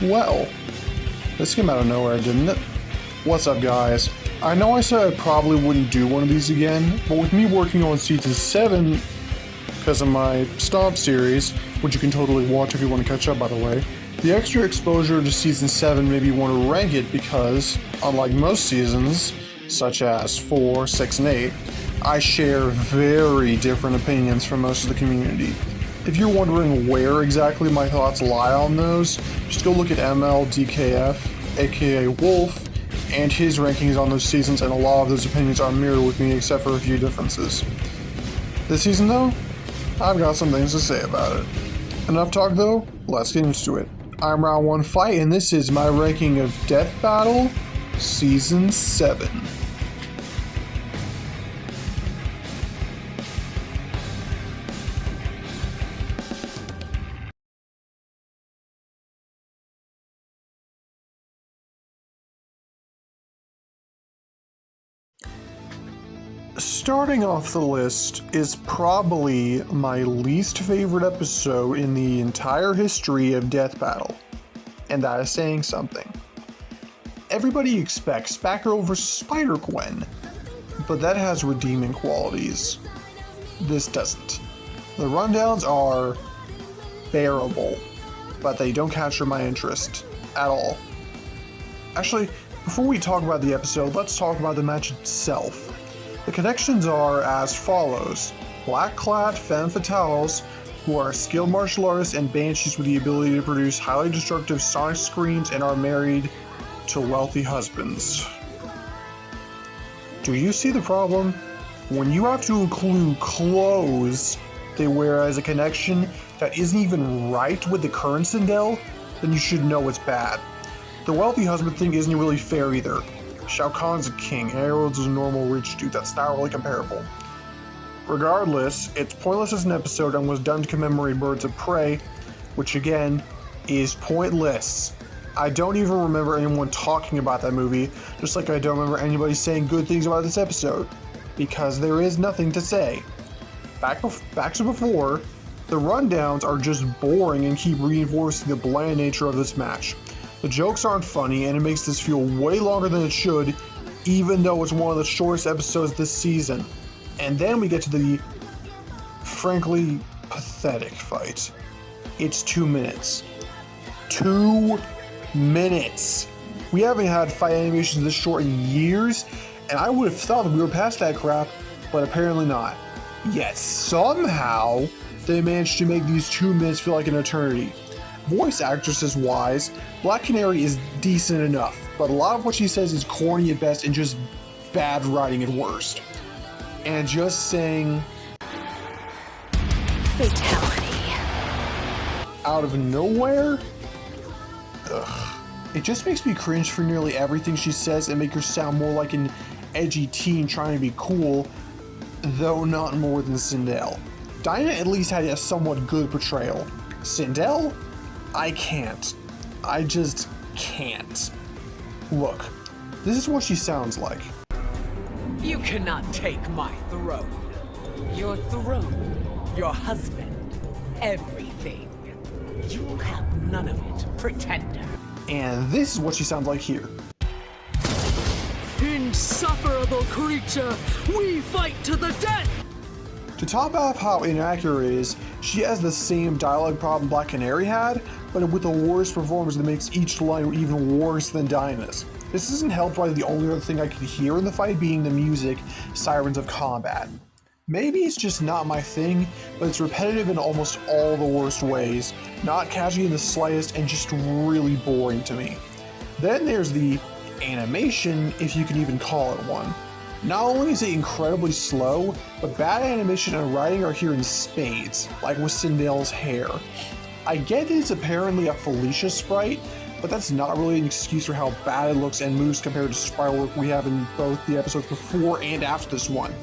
Well, this came out of nowhere, didn't it? What's up, guys? I know I said I probably wouldn't do one of these again, but with me working on Season 7, because of my Stomp series, which you can totally watch if you want to catch up, by the way, the extra exposure to Season 7 made me want to rank it because, unlike most seasons, such as 4, 6, and 8, I share very different opinions from most of the community. If you're wondering where exactly my thoughts lie on those, just go look at MLDKF, aka Wolf, and his rankings on those seasons, and a lot of those opinions are mirrored with me except for a few differences. This season though, I've got some things to say about it. Enough talk though, let's get into it. I'm Round 1 Fight, and this is my ranking of Death Battle, Season 7. Starting off the list is probably my least favorite episode in the entire history of Death Battle, and that is saying something. Everybody expects Batgirl vs. Spider-Gwen, but that has redeeming qualities. This doesn't. The rundowns are bearable, but they don't capture my interest at all. Actually, before we talk about the episode, let's talk about the match itself. The connections are as follows: black-clad femme fatales who are skilled martial artists and banshees with the ability to produce highly destructive sonic screams and are married to wealthy husbands. Do you see the problem? When you have to include clothes they wear as a connection that isn't even right with the current Sindel, then you should know it's bad. The wealthy husband thing isn't really fair either. Shao Kahn's a king, and Arrow's a normal rich dude. That's not really comparable. Regardless, it's pointless as an episode and was done to commemorate Birds of Prey, which again, is pointless. I don't even remember anyone talking about that movie, just like I don't remember anybody saying good things about this episode, because there is nothing to say. Back to before, the rundowns are just boring and keep reinforcing the bland nature of this match. The jokes aren't funny, and it makes this feel way longer than it should, even though it's one of the shortest episodes this season. And then we get to the, frankly, pathetic fight. It's 2 minutes. 2 minutes! We haven't had fight animations this short in years, and I would have thought that we were past that crap, but apparently not. Yet somehow, they managed to make these 2 minutes feel like an eternity. Voice actresses wise, Black Canary is decent enough, but a lot of what she says is corny at best and just bad writing at worst. And just saying fatality out of nowhere? Ugh. It just makes me cringe for nearly everything she says and make her sound more like an edgy teen trying to be cool, though not more than Sindel. Dinah at least had a somewhat good portrayal. Sindel? I can't. I just can't. Look, this is what she sounds like. You cannot take my throne. Your throne, your husband, everything. You have none of it, pretender. And this is what she sounds like here. Insufferable creature, we fight to the death! To top off how inaccurate it is, she has the same dialogue problem Black Canary had, but with a worse performance that makes each line even worse than Dinah's. This isn't helped by the only other thing I could hear in the fight being the music, Sirens of Combat. Maybe it's just not my thing, but it's repetitive in almost all the worst ways, not catchy in the slightest, and just really boring to me. Then there's the animation, if you can even call it one. Not only is it incredibly slow, but bad animation and writing are here in spades, like with Sindel's hair. I get that it's apparently a Felicia sprite, but that's not really an excuse for how bad it looks and moves compared to sprite work we have in both the episodes before and after this one.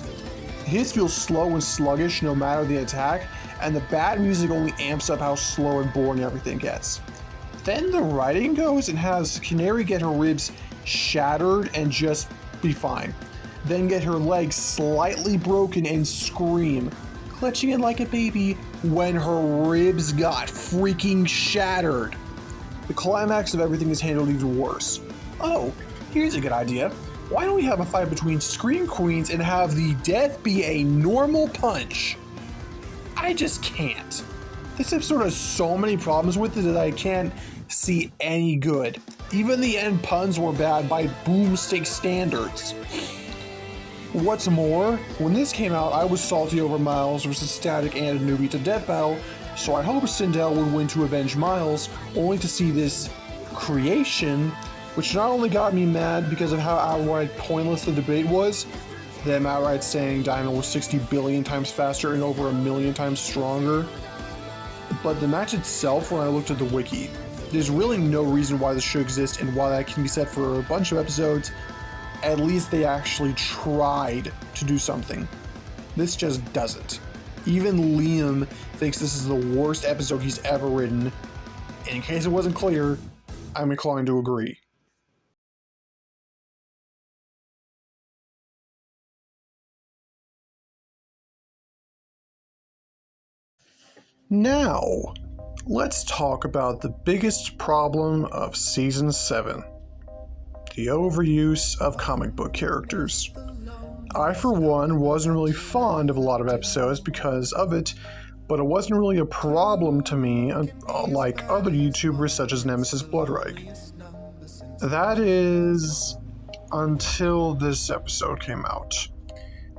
His feels slow and sluggish no matter the attack, and the bad music only amps up how slow and boring everything gets. Then the writing goes and has Canary get her ribs shattered and just be fine. Then get her legs slightly broken and scream, clutching it like a baby when her ribs got freaking shattered. the climax of everything is handled even worse. Oh, here's a good idea. Why don't we have a fight between Scream Queens and have the death be a normal punch? I just can't. This episode has so many problems with it that I can't see any good. Even the end puns were bad by boomstick standards. What's more, when this came out, I was salty over Miles versus Static and a newbie to death battle, so I hoped Sindel would win to avenge Miles, only to see this creation, which not only got me mad because of how outright pointless the debate was, them outright saying Dino was 60 billion times faster and over 1 million times stronger, but the match itself, when I looked at the wiki, there's really no reason why this should exist, and while that can be said for a bunch of episodes, at least they actually tried to do something. This just doesn't. Even Liam thinks this is the worst episode he's ever written, and in case it wasn't clear, I'm inclined to agree. Now, let's talk about the biggest problem of Season 7. The overuse of comic book characters. I, for one, wasn't really fond of a lot of episodes because of it, but it wasn't really a problem to me, like other YouTubers such as Nemesis Bloodreich. That is, until this episode came out.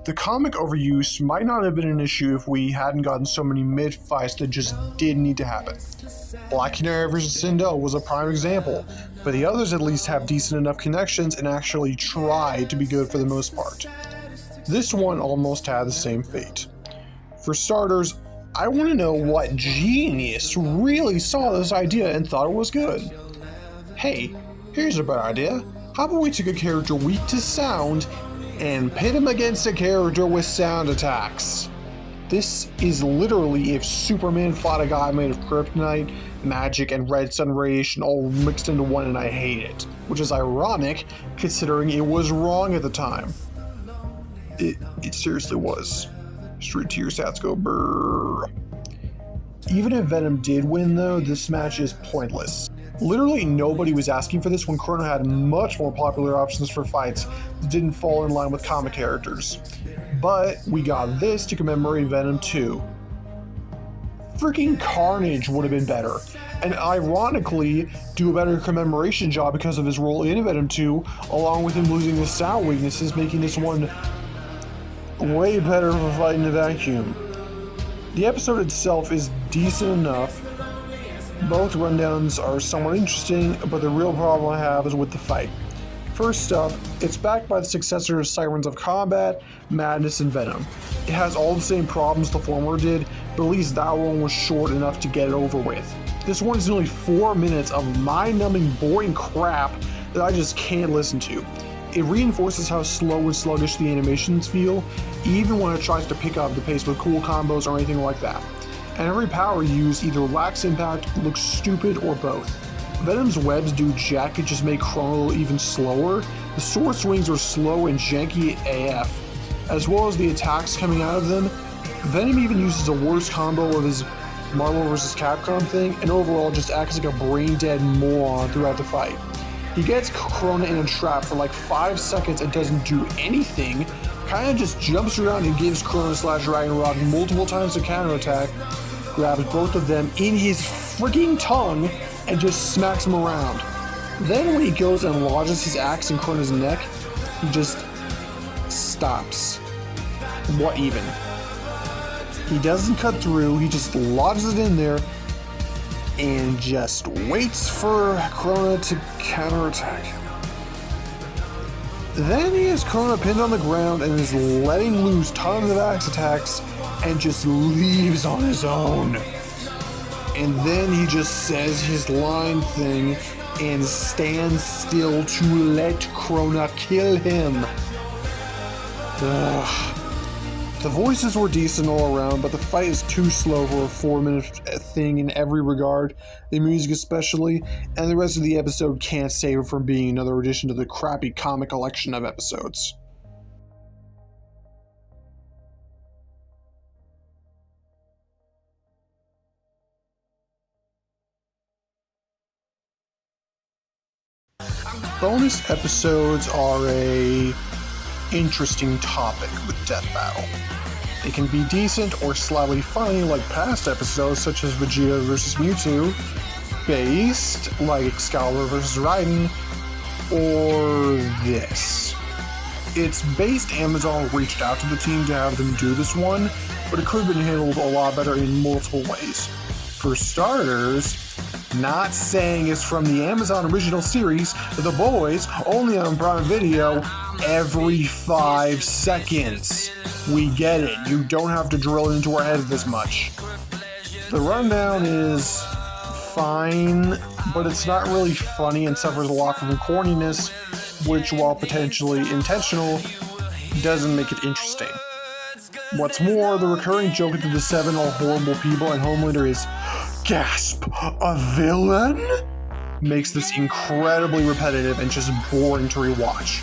The comic overuse might not have been an issue if we hadn't gotten so many mid-fights that just didn't need to happen. Black Canary vs. Sindel was a prime example, but the others at least have decent enough connections and actually try to be good for the most part. This one almost had the same fate. For starters, I want to know what genius really saw this idea and thought it was good. Hey, here's a better idea. How about we take a character weak to sound and pit him against a character with sound attacks? This is literally if Superman fought a guy made of kryptonite, magic, and red sun radiation all mixed into one, and I hate it. Which is ironic, considering it was wrong at the time. It seriously was. Street tier stats go brrr. Even if Venom did win though, this match is pointless. Literally nobody was asking for this when Crona had much more popular options for fights that didn't fall in line with comic characters. But we got this to commemorate Venom 2. Freaking Carnage would have been better, and ironically do a better commemoration job because of his role in Venom 2, along with him losing his sound weaknesses, making this one way better for fighting a vacuum. The episode itself is decent enough. Both rundowns are somewhat interesting, but the real problem I have is with the fight. First up, it's backed by the successor of Sirens of Combat, Madness, and Venom. It has all the same problems the former did, but at least that one was short enough to get it over with. This one is nearly 4 minutes of mind-numbing, boring crap that I just can't listen to. It reinforces how slow and sluggish the animations feel, even when it tries to pick up the pace with cool combos or anything like that. And every power used either lacks impact, looks stupid, or both. Venom's webs do jack, it just make Crona even slower. The sword swings are slow and janky AF, as well as the attacks coming out of them. Venom even uses a worse combo of his Marvel vs. Capcom thing, and overall just acts like a brain-dead moron throughout the fight. He gets Crona in a trap for like 5 seconds and doesn't do anything, kinda just jumps around and gives Crona/Ragnarok multiple times to counterattack, grabs both of them in his freaking tongue, and just smacks him around. Then when he goes and lodges his axe in Crona's neck, he just stops. What even? He doesn't cut through, he just lodges it in there and just waits for Crona to counterattack him. Then he has Crona pinned on the ground and is letting loose tons of axe attacks and just leaves on his own. And then he just says his line thing and stands still to let Crona kill him. Ugh. The voices were decent all around, but the fight is too slow for a 4-minute thing in every regard, the music especially, and the rest of the episode can't save it from being another addition to the crappy comic collection of episodes. Bonus episodes are a interesting topic with Death Battle. They can be decent or slightly funny like past episodes such as Vegeta vs. Mewtwo, based like Excalibur vs. Raiden, or this. It's based Amazon reached out to the team to have them do this one, but it could have been handled a lot better in multiple ways. For starters, not saying it's from the Amazon original series, The Boys, only on Prime Video, every 5 seconds. We get it, you don't have to drill it into our heads this much. The rundown is fine, but it's not really funny and suffers a lot from corniness, which, while potentially intentional, doesn't make it interesting. What's more, the recurring joke that the 7 are horrible people and Homelander is, gasp, a villain? Makes this incredibly repetitive and just boring to rewatch.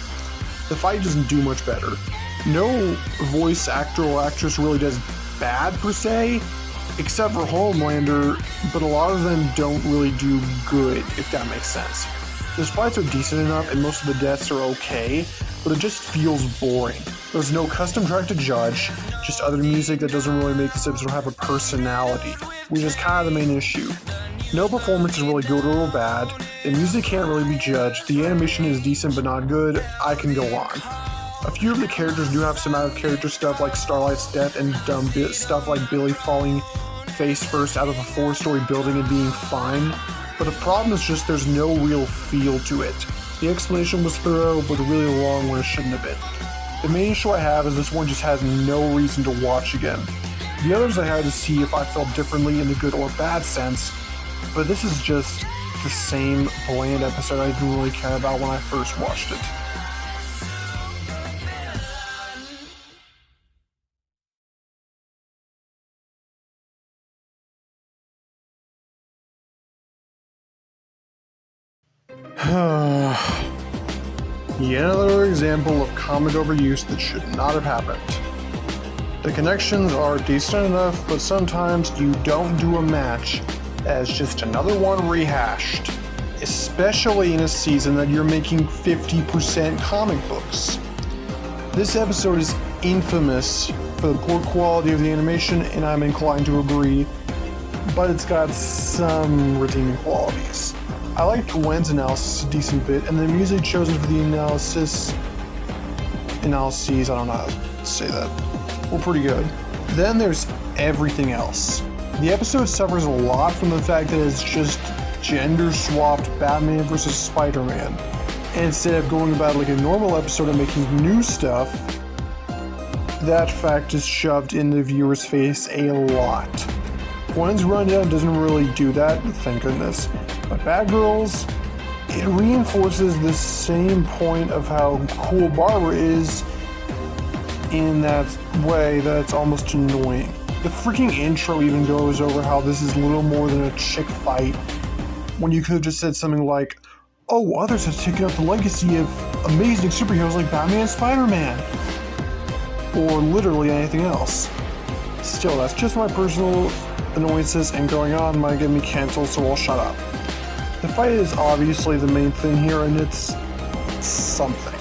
The fight doesn't do much better. No voice actor or actress really does bad per se, except for Homelander, but a lot of them don't really do good, if that makes sense. The sprites are decent enough and most of the deaths are okay, but it just feels boring. There's no custom track to judge, just other music that doesn't really make this episode have a personality, which is kind of the main issue. No performance is really good or bad, the music can't really be judged, the animation is decent but not good, I can go on. A few of the characters do have some out-of-character stuff like Starlight's death and dumb stuff like Billy falling face first out of a 4-story building and being fine, but the problem is just there's no real feel to it. The explanation was thorough, but really long when it shouldn't have been. The main issue I have is this one just has no reason to watch again. The others I had to see if I felt differently in the good or bad sense, but this is just the same bland episode I didn't really care about when I first watched it. Yet another example of comment overuse that should not have happened. The connections are decent enough, but sometimes you don't do a match as just another one rehashed, especially in a season that you're making 50% comic books. This episode is infamous for the poor quality of the animation, and I'm inclined to agree, but it's got some redeeming qualities. I liked Gwen's analysis a decent bit, and the music chosen for the analyses, I don't know how to say that, were pretty good. Then there's everything else. The episode suffers a lot from the fact that it's just gender-swapped Batman vs. Spider-Man. And instead of going about it like a normal episode and making new stuff, that fact is shoved in the viewer's face a lot. Gwen's rundown doesn't really do that, thank goodness. But Batgirl's, it reinforces the same point of how cool Barbara is in that way that it's almost annoying. The freaking intro even goes over how this is little more than a chick fight, when you could have just said something like, oh, others have taken up the legacy of amazing superheroes like Batman and Spider-Man, or literally anything else. Still, that's just my personal annoyances, and going on might get me canceled, so I'll shut up. The fight is obviously the main thing here, and it's something.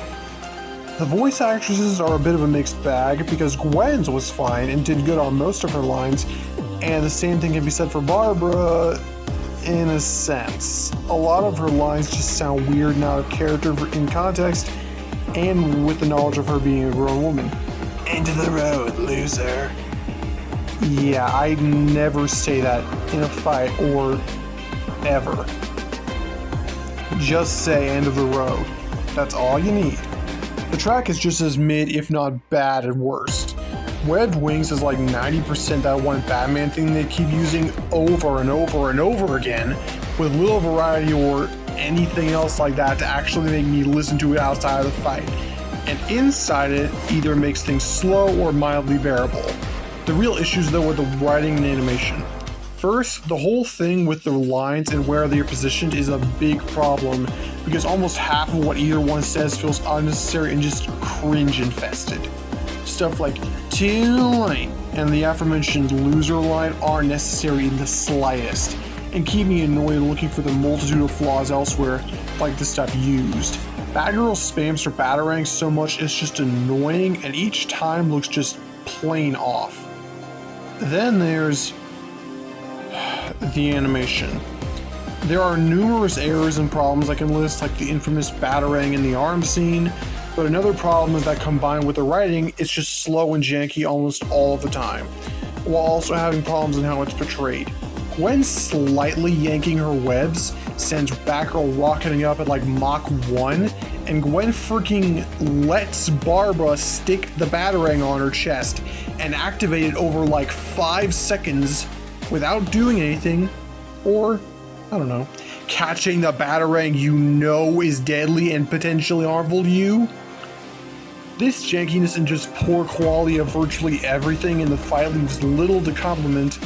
The voice actresses are a bit of a mixed bag, because Gwen's was fine and did good on most of her lines, and the same thing can be said for Barbara, in a sense. A lot of her lines just sound weird and out of character in context, and with the knowledge of her being a grown woman. Into the road, loser. Yeah, I'd never say that in a fight, or ever. Just say end of the road. That's all you need. The track is just as mid, if not bad at worst. Webbed Wings is like 90% that one Batman thing they keep using over and over and over again, with little variety or anything else like that to actually make me listen to it outside of the fight. And inside it, either makes things slow or mildly bearable. The real issues though are the writing and animation. First, the whole thing with the lines and where they are positioned is a big problem, because almost half of what either one says feels unnecessary and just cringe infested. Stuff like too late and the aforementioned loser line aren't necessary in the slightest, and keep me annoyed looking for the multitude of flaws elsewhere, like the stuff used. Batgirl spams her Batarang so much it's just annoying, and each time looks just plain off. Then there's the animation. There are numerous errors and problems I can list, like the infamous Batarang in the arm scene, but another problem is that combined with the writing, it's just slow and janky almost all of the time, while also having problems in how it's portrayed. Gwen slightly yanking her webs sends Batgirl rocketing up at like Mach 1, and Gwen freaking lets Barbara stick the Batarang on her chest and activate it over like 5 seconds without doing anything, or, I don't know, catching the Batarang you know is deadly and potentially harmful to you. This jankiness and just poor quality of virtually everything in the fight leaves little to compliment,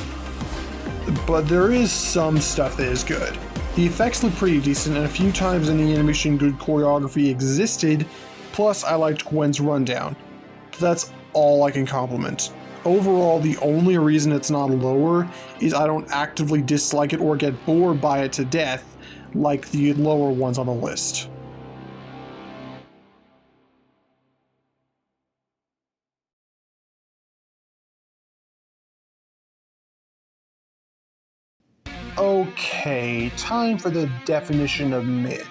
but there is some stuff that is good. The effects look pretty decent, and a few times in the animation good choreography existed, plus I liked Gwen's rundown. That's all I can compliment. Overall, the only reason it's not lower is I don't actively dislike it or get bored by it to death, like the lower ones on the list. Okay, time for the definition of mid.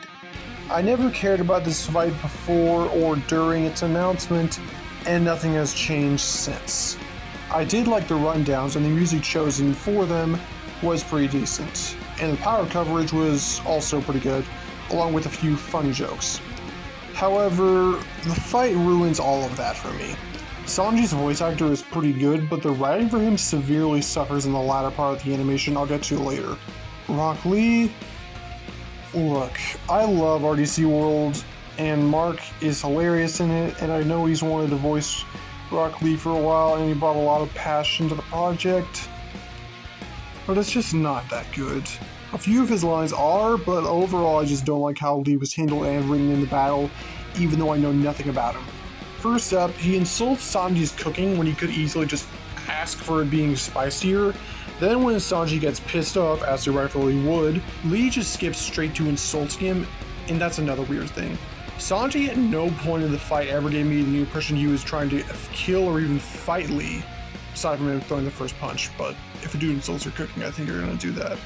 I never cared about this fight before or during its announcement, and nothing has changed since. I did like the rundowns, and the music chosen for them was pretty decent, and the power coverage was also pretty good, along with a few funny jokes. However, the fight ruins all of that for me. Sanji's voice actor is pretty good, but the writing for him severely suffers in the latter part of the animation I'll get to later. Rock Lee? Look, I love RDC World, and Mark is hilarious in it, and I know he's wanted to voice Rock Lee for a while, and he brought a lot of passion to the project, but it's just not that good. A few of his lines are, but overall I just don't like how Lee was handled and written in the battle, even though I know nothing about him. First up, he insults Sanji's cooking when he could easily just ask for it being spicier. Then when Sanji gets pissed off, as he rightfully would, Lee just skips straight to insulting him, and that's another weird thing. Sanji at no point in the fight ever gave me the impression he was trying to kill or even fight Lee, aside from him throwing the first punch, but if a dude insults your cooking, I think you're gonna do that.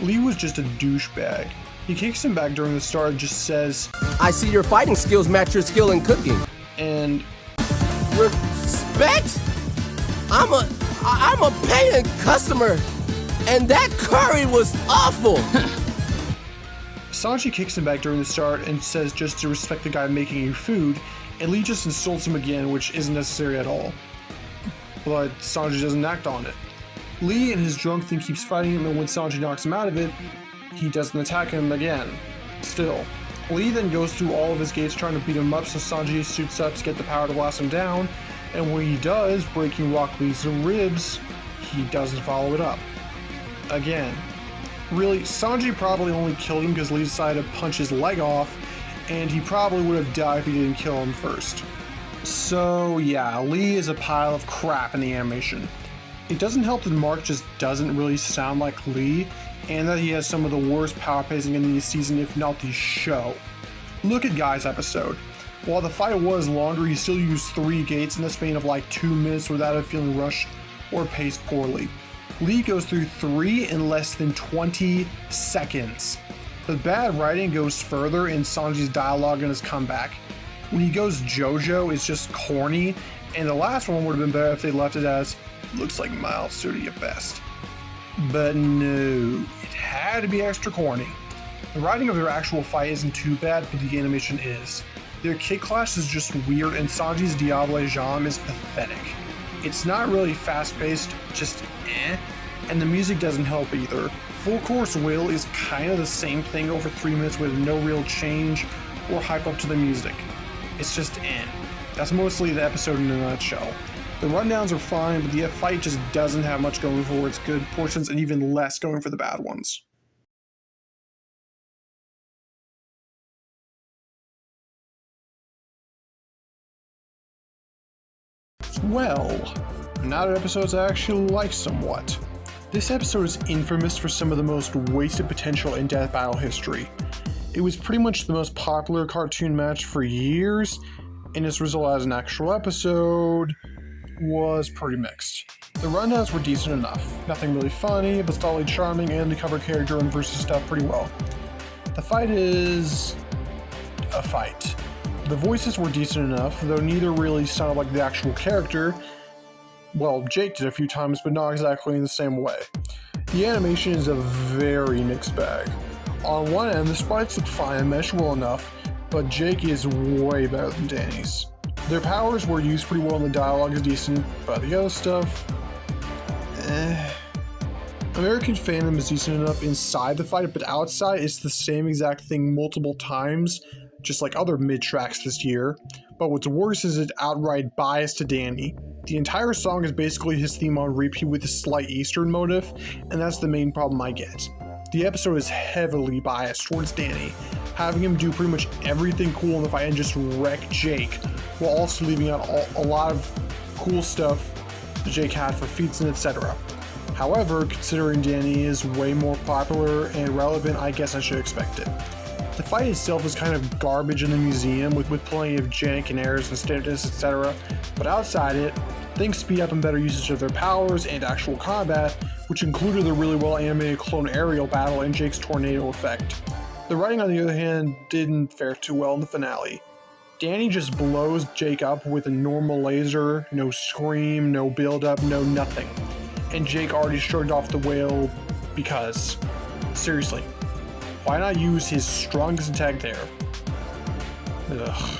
Lee was just a douchebag. He kicks him back during the start and just says, I see your fighting skills match your skill in cooking. And respect? I'm a paying customer, and that curry was awful. Sanji kicks him back during the start and says just to respect the guy making you food, and Lee just insults him again, which isn't necessary at all. But Sanji doesn't act on it. Lee in his drunk thing keeps fighting him, and when Sanji knocks him out of it, he doesn't attack him again. Still. Lee then goes through all of his gates trying to beat him up, so Sanji suits up to get the power to blast him down, and when he does, breaking Rock Lee's ribs, he doesn't follow it up. Again. Really, Sanji probably only killed him because Lee decided to punch his leg off, and he probably would have died if he didn't kill him first. So yeah, Lee is a pile of crap in the animation. It doesn't help that Mark just doesn't really sound like Lee, and that he has some of the worst power pacing in the season, if not the show. Look at Guy's episode. While the fight was longer, he still used 3 gates in the span of like 2 minutes without it feeling rushed or paced poorly. Lee goes through 3 in less than 20 seconds. The bad writing goes further in Sanji's dialogue and his comeback. When he goes JoJo, it's just corny, and the last one would have been better if they left it as, looks like mild suited at best. But no, it had to be extra corny. The writing of their actual fight isn't too bad, but the animation is. Their kick clash is just weird, and Sanji's Diable Jam is pathetic. It's not really fast-paced, just and the music doesn't help either. Full Course Will is kind of the same thing over 3 minutes with no real change or hype up to the music. It's just That's mostly the episode in a nutshell. The rundowns are fine, but the fight just doesn't have much going for its good portions and even less going for the bad ones. Well, now that episodes I actually like somewhat. This episode is infamous for some of the most wasted potential in death battle history. It was pretty much the most popular cartoon match for years, and its result as an actual episode was pretty mixed. The rundowns were decent enough, nothing really funny, but solidly charming, and they cover character and versus stuff pretty well. The fight is a fight. The voices were decent enough, though neither really sounded like the actual character. Well, Jake did a few times, but not exactly in the same way. The animation is a very mixed bag. On one end, the sprites look fine and mesh well enough, but Jake is way better than Danny's. Their powers were used pretty well and the dialogue is decent, but the other stuff, American fandom is decent enough inside the fight, but outside it's the same exact thing multiple times, just like other mid-tracks this year. But what's worse is it's outright biased to Danny. The entire song is basically his theme on repeat with a slight Eastern motive, and that's the main problem I get. The episode is heavily biased towards Danny, having him do pretty much everything cool in the fight and just wreck Jake, while also leaving out a lot of cool stuff that Jake had for feats and etc. However, considering Danny is way more popular and relevant, I guess I should expect it. The fight itself is kind of garbage in the museum with plenty of jank and errors and stiffness, etc. But outside it, things speed up and better usage of their powers and actual combat, which included the really well animated clone aerial battle and Jake's tornado effect. The writing, on the other hand, didn't fare too well in the finale. Danny just blows Jake up with a normal laser, no scream, no build up, no nothing. And Jake already shrugged off the whale because, seriously, why not use his strongest attack there? Ugh.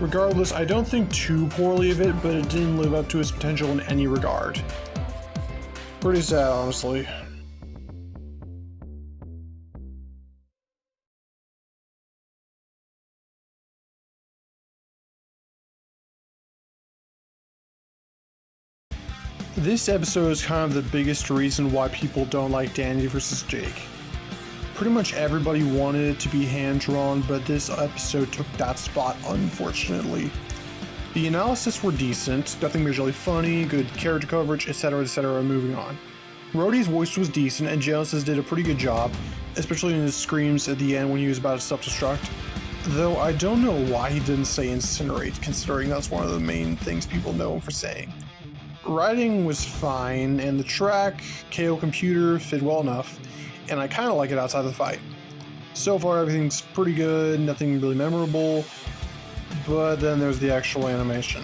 Regardless, I don't think too poorly of it, but it didn't live up to its potential in any regard. Pretty sad, honestly. This episode is kind of the biggest reason why people don't like Danny versus Jake. Pretty much everybody wanted it to be hand-drawn, but this episode took that spot, unfortunately. The analysis were decent, nothing majorly funny, good character coverage, etc, moving on. Rhodey's voice was decent, and Genos did a pretty good job, especially in his screams at the end when he was about to self-destruct. Though I don't know why he didn't say incinerate, considering that's one of the main things people know him for saying. Writing was fine, and the track, KO Computer, fit well enough, and I kind of like it outside the fight. So far everything's pretty good, nothing really memorable, but then there's the actual animation.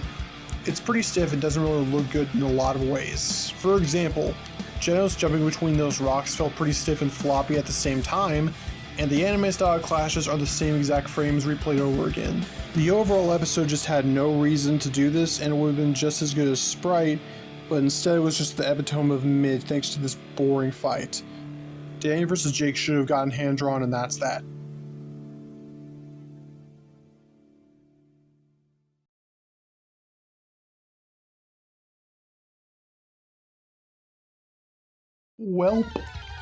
It's pretty stiff and doesn't really look good in a lot of ways. For example, Genos jumping between those rocks felt pretty stiff and floppy at the same time, and the anime style clashes are the same exact frames replayed over again. The overall episode just had no reason to do this, and it would have been just as good as Sprite, but instead it was just the epitome of mid thanks to this boring fight. Danny vs. Jake should have gotten hand-drawn, and that's that. Well,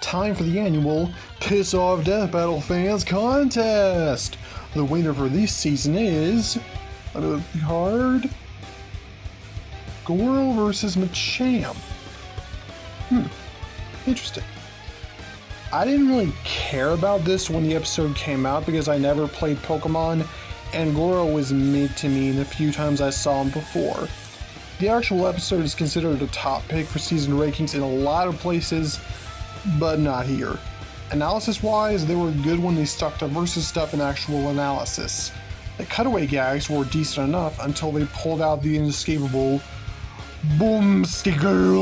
time for the annual Piss Off Death Battle Fans contest! The winner for this season is... hard... Goro versus Machamp. Interesting. I didn't really care about this when the episode came out because I never played Pokemon, and Goro was mid to me the few times I saw him before. The actual episode is considered a top pick for season rankings in a lot of places, but not here. Analysis-wise, they were good when they stuck to versus stuff in actual analysis. The cutaway gags were decent enough until they pulled out the inescapable Boom Sticker.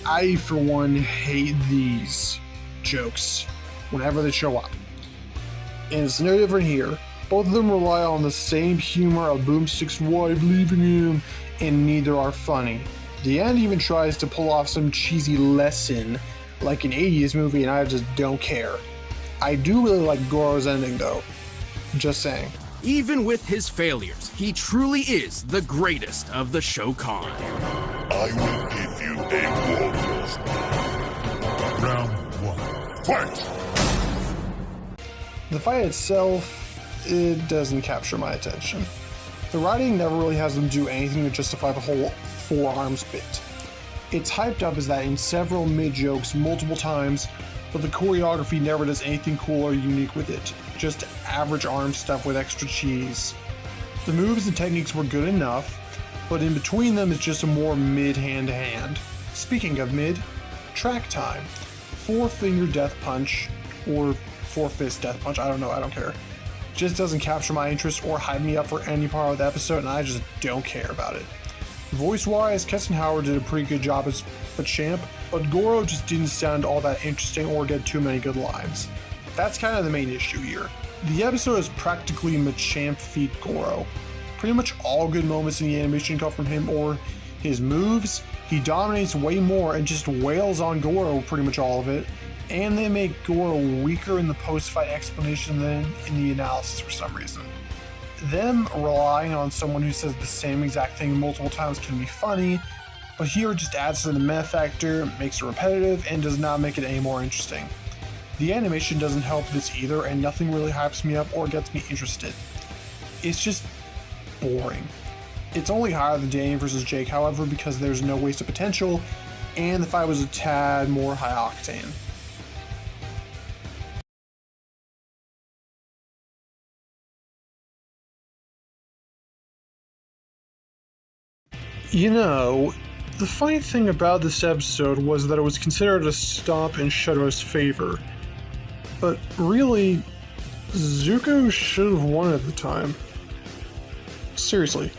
I, for one, hate these jokes whenever they show up. And it's no different here. Both of them rely on the same humor of Boomstick's "Why believe in him," and neither are funny. The end even tries to pull off some cheesy lesson like an 80s movie, and I just don't care. I do really like Goro's ending though. Just saying. Even with his failures, he truly is the greatest of the Shokan. I will give you a warning. Round one, fight! The fight itself, it doesn't capture my attention. The writing never really has them do anything to justify the whole forearms bit. It's hyped up as that in several mid-jokes multiple times, but the choreography never does anything cool or unique with it, just average arm stuff with extra cheese. The moves and techniques were good enough, but in between them is just a more mid hand-to-hand. Speaking of mid, track time. 4-finger death punch, or 4-fist death punch, I don't care. Just doesn't capture my interest or hype me up for any part of the episode, and I just don't care about it. Voice-wise, Keston Howard did a pretty good job as Machamp, but Goro just didn't sound all that interesting or get too many good lines. That's kind of the main issue here. The episode is practically Machamp feat Goro. Pretty much all good moments in the animation come from him or his moves. He dominates way more and just wails on Goro pretty much all of it, and they make Goro weaker in the post-fight explanation than in the analysis for some reason. Them relying on someone who says the same exact thing multiple times can be funny, but here it just adds to the meh factor, makes it repetitive, and does not make it any more interesting. The animation doesn't help this either, and nothing really hypes me up or gets me interested. It's just boring. It's only higher than Danny vs. Jake, however, because there's no wasted potential, and the fight was a tad more high octane. You know, the funny thing about this episode was that it was considered a stomp in Shadow's favor. But really, Zuko should have won at the time. Seriously,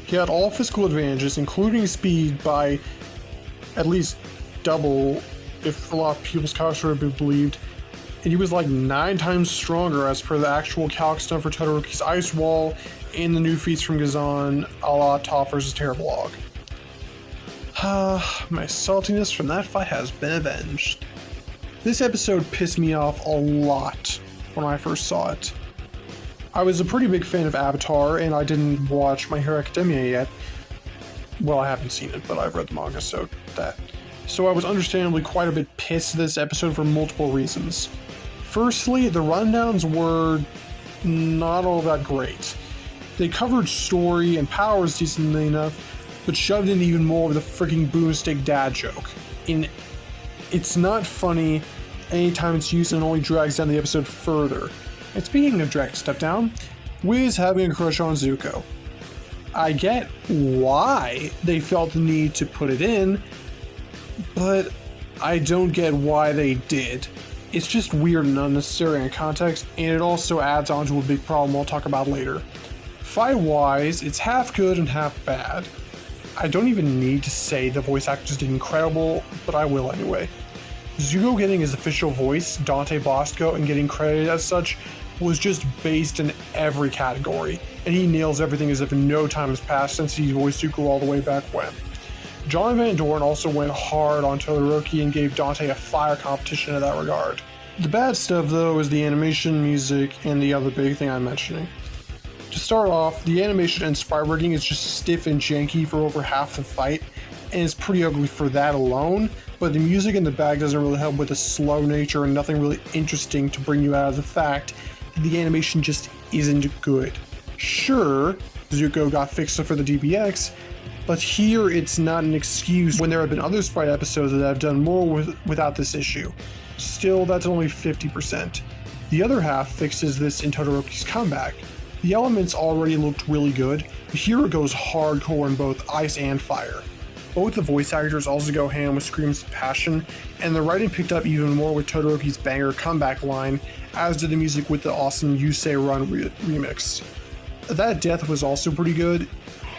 he had all physical advantages, including speed, by at least double, if a lot of people's calcs were to be believed, and he was like 9 times stronger as per the actual calc stuff for Todoroki's Ice Wall and the new feats from Gazan, a la Toph vs. Terrorblog. My saltiness from that fight has been avenged. This episode pissed me off a lot when I first saw it. I was a pretty big fan of Avatar, and I didn't watch My Hero Academia yet. Well, I haven't seen it, but I've read the manga, so I was understandably quite a bit pissed at this episode for multiple reasons. Firstly, the rundowns were not all that great. They covered story and powers decently enough, but shoved in even more of the freaking boomstick dad joke. It's not funny anytime it's used and only drags down the episode further. And speaking of drag step down, Wiz having a crush on Zuko. I get why they felt the need to put it in, but I don't get why they did. It's just weird and unnecessary in context, and it also adds on to a big problem I'll talk about later. Fight-wise, it's half good and half bad. I don't even need to say the voice actors did incredible, but I will anyway. Zuko getting his official voice, Dante Bosco, and getting credited as such was just based in every category, and he nails everything as if no time has passed since he voiced Zuko all the way back when. John Van Doren also went hard on Todoroki and gave Dante a fire competition in that regard. The bad stuff though is the animation, music, and the other big thing I'm mentioning. To start off, the animation and sprite rigging is just stiff and janky for over half the fight, and it's pretty ugly for that alone, but the music in the bag doesn't really help with the slow nature and nothing really interesting to bring you out of the fact that the animation just isn't good. Sure, Zuko got fixed for the DBX, but here it's not an excuse when there have been other sprite episodes that have done more without this issue. Still, that's only 50%. The other half fixes this in Todoroki's comeback. The elements already looked really good, but here it goes hardcore in both ice and fire. Both the voice actors also go ham with screams of passion, and the writing picked up even more with Todoroki's banger comeback line, as did the music with the awesome You Say Run remix. That death was also pretty good,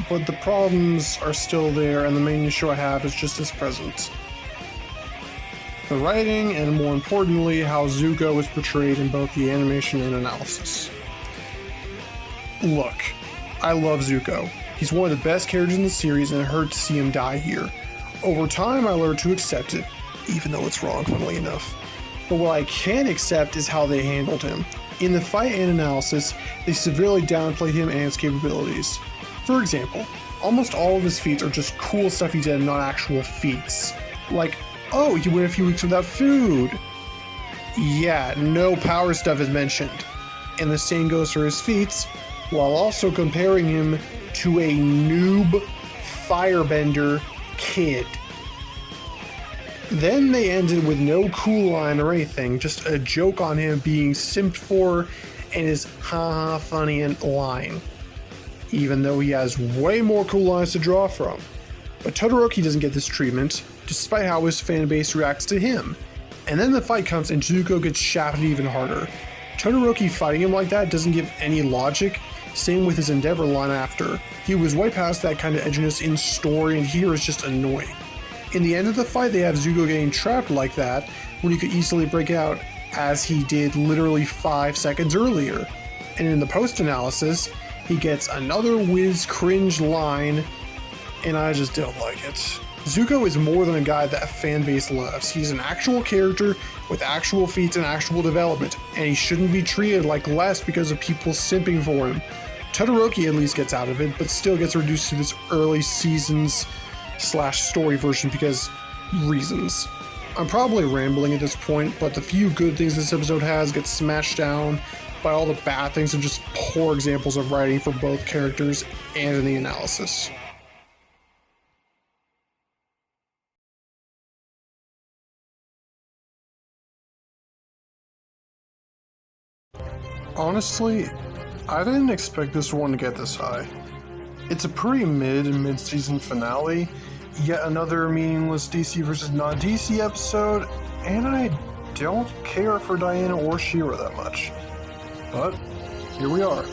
but the problems are still there, and the main issue I have is just its presence. The writing, and more importantly, how Zuko is portrayed in both the animation and analysis. Look, I love Zuko. He's one of the best characters in the series, and it hurt to see him die here. Over time, I learned to accept it, even though it's wrong, funnily enough. But what I can't accept is how they handled him. In the fight and analysis, they severely downplayed him and his capabilities. For example, almost all of his feats are just cool stuff he did, not actual feats. Like, oh, he went a few weeks without food. Yeah, no power stuff is mentioned. And the same goes for his feats, while also comparing him to a noob firebender kid. Then they ended with no cool line or anything, just a joke on him being simped for and his haha funny line, even though he has way more cool lines to draw from. But Todoroki doesn't get this treatment, despite how his fan base reacts to him. And then the fight comes and Zuko gets shafted even harder. Todoroki fighting him like that doesn't give any logic, same with his Endeavor line after. He was way past that kind of edginess in story, and here is just annoying. In the end of the fight, they have Zuko getting trapped like that, when he could easily break out as he did literally 5 seconds earlier. And in the post-analysis, he gets another whiz cringe line, and I just don't like it. Zuko is more than a guy that a fanbase loves. He's an actual character with actual feats and actual development, and he shouldn't be treated like less because of people simping for him. Todoroki at least gets out of it, but still gets reduced to this early seasons / story version because reasons. I'm probably rambling at this point, but the few good things this episode has get smashed down by all the bad things and just poor examples of writing for both characters and in the analysis. Honestly, I didn't expect this one to get this high. It's a pretty mid-season finale, yet another meaningless DC versus non-DC episode, and I don't care for Diana or She-Ra that much. But here we are.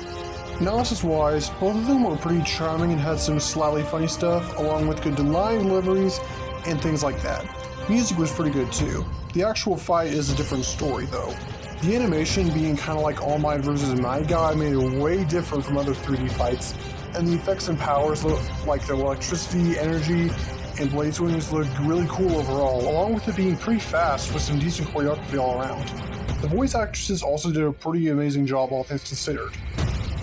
Analysis-wise, both of them were pretty charming and had some slightly funny stuff, along with good line deliveries and things like that. Music was pretty good too. The actual fight is a different story though. The animation being kind of like All Might vs. Might Guy made it way different from other 3D fights, and the effects and powers look like the electricity, energy, and blade swings looked really cool overall, along with it being pretty fast with some decent choreography all around. The voice actresses also did a pretty amazing job, all things considered.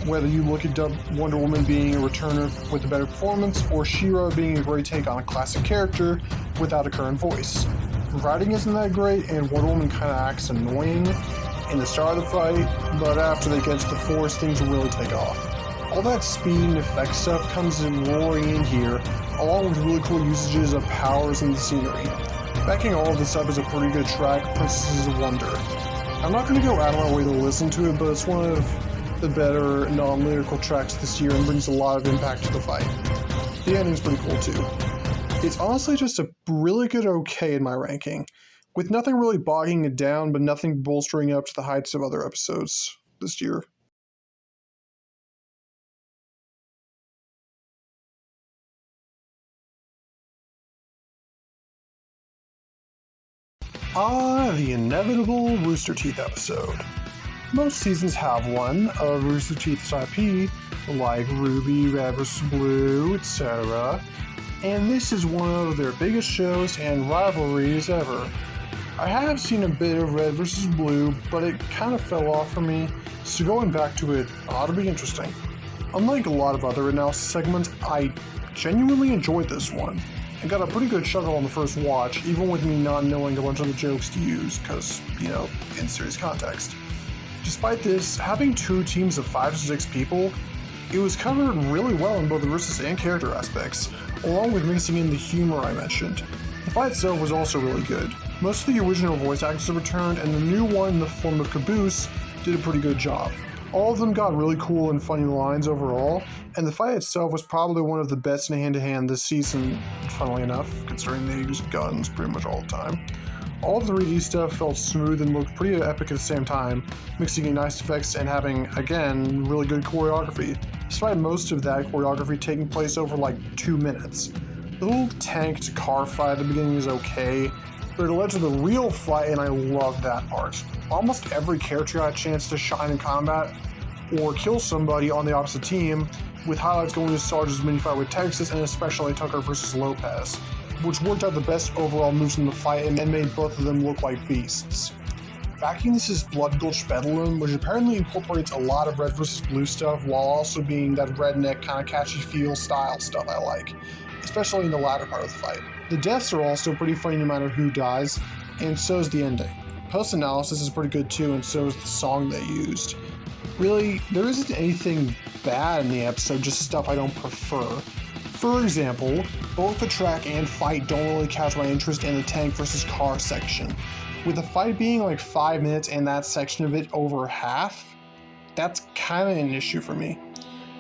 Whether you look at Wonder Woman being a returner with a better performance, or She-Ra being a great take on a classic character without a current voice. Writing isn't that great, and Wonder Woman kind of acts annoying in the start of the fight, but after they get to the Force, things will really take off. All that speed and effect stuff comes in roaring in here, along with really cool usages of powers and the scenery. Backing all of this up is a pretty good track, Princesses of Wonder. I'm not going to go out of my way to listen to it, but it's one of the better non-lyrical tracks this year and brings a lot of impact to the fight. The ending's pretty cool too. It's honestly just a really good okay in my ranking, with nothing really bogging it down, but nothing bolstering up to the heights of other episodes this year. The inevitable Rooster Teeth episode. Most seasons have one of Rooster Teeth's IP, like Ruby, Red vs. Blue, etc., and this is one of their biggest shows and rivalries ever. I have seen a bit of Red vs. Blue, but it kind of fell off for me, so going back to it ought to be interesting. Unlike a lot of other analysis segments, I genuinely enjoyed this one, and got a pretty good chuckle on the first watch, even with me not knowing a bunch of the jokes to use, because, in serious context. Despite this, having two teams of 5 to 6 people, it was covered really well in both the versus and character aspects, along with mixing in the humor I mentioned. The fight itself was also really good. Most of the original voice actors have returned, and the new one in the form of Caboose did a pretty good job. All of them got really cool and funny lines overall, and the fight itself was probably one of the best in hand-to-hand this season, funnily enough, considering they used guns pretty much all the time. All the 3D stuff felt smooth and looked pretty epic at the same time, mixing in nice effects and having, again, really good choreography, despite most of that choreography taking place over like 2 minutes. The little tanked car fight at the beginning is okay, but it led to the real fight, and I love that part. Almost every character got a chance to shine in combat or kill somebody on the opposite team, with highlights going to Sarge's mini-fight with Texas and especially Tucker versus Lopez, which worked out the best overall moves in the fight and made both of them look like beasts. Backing this is Blood Gulch Bedlam, which apparently incorporates a lot of Red vs. Blue stuff while also being that redneck kind of catchy feel style stuff I like, especially in the latter part of the fight. The deaths are also pretty funny no matter who dies, and so is the ending. Post-analysis is pretty good too, and so is the song they used. Really, there isn't anything bad in the episode, just stuff I don't prefer. For example, both the track and fight don't really catch my interest in the tank versus car section. With the fight being like 5 minutes and that section of it over half, that's kind of an issue for me.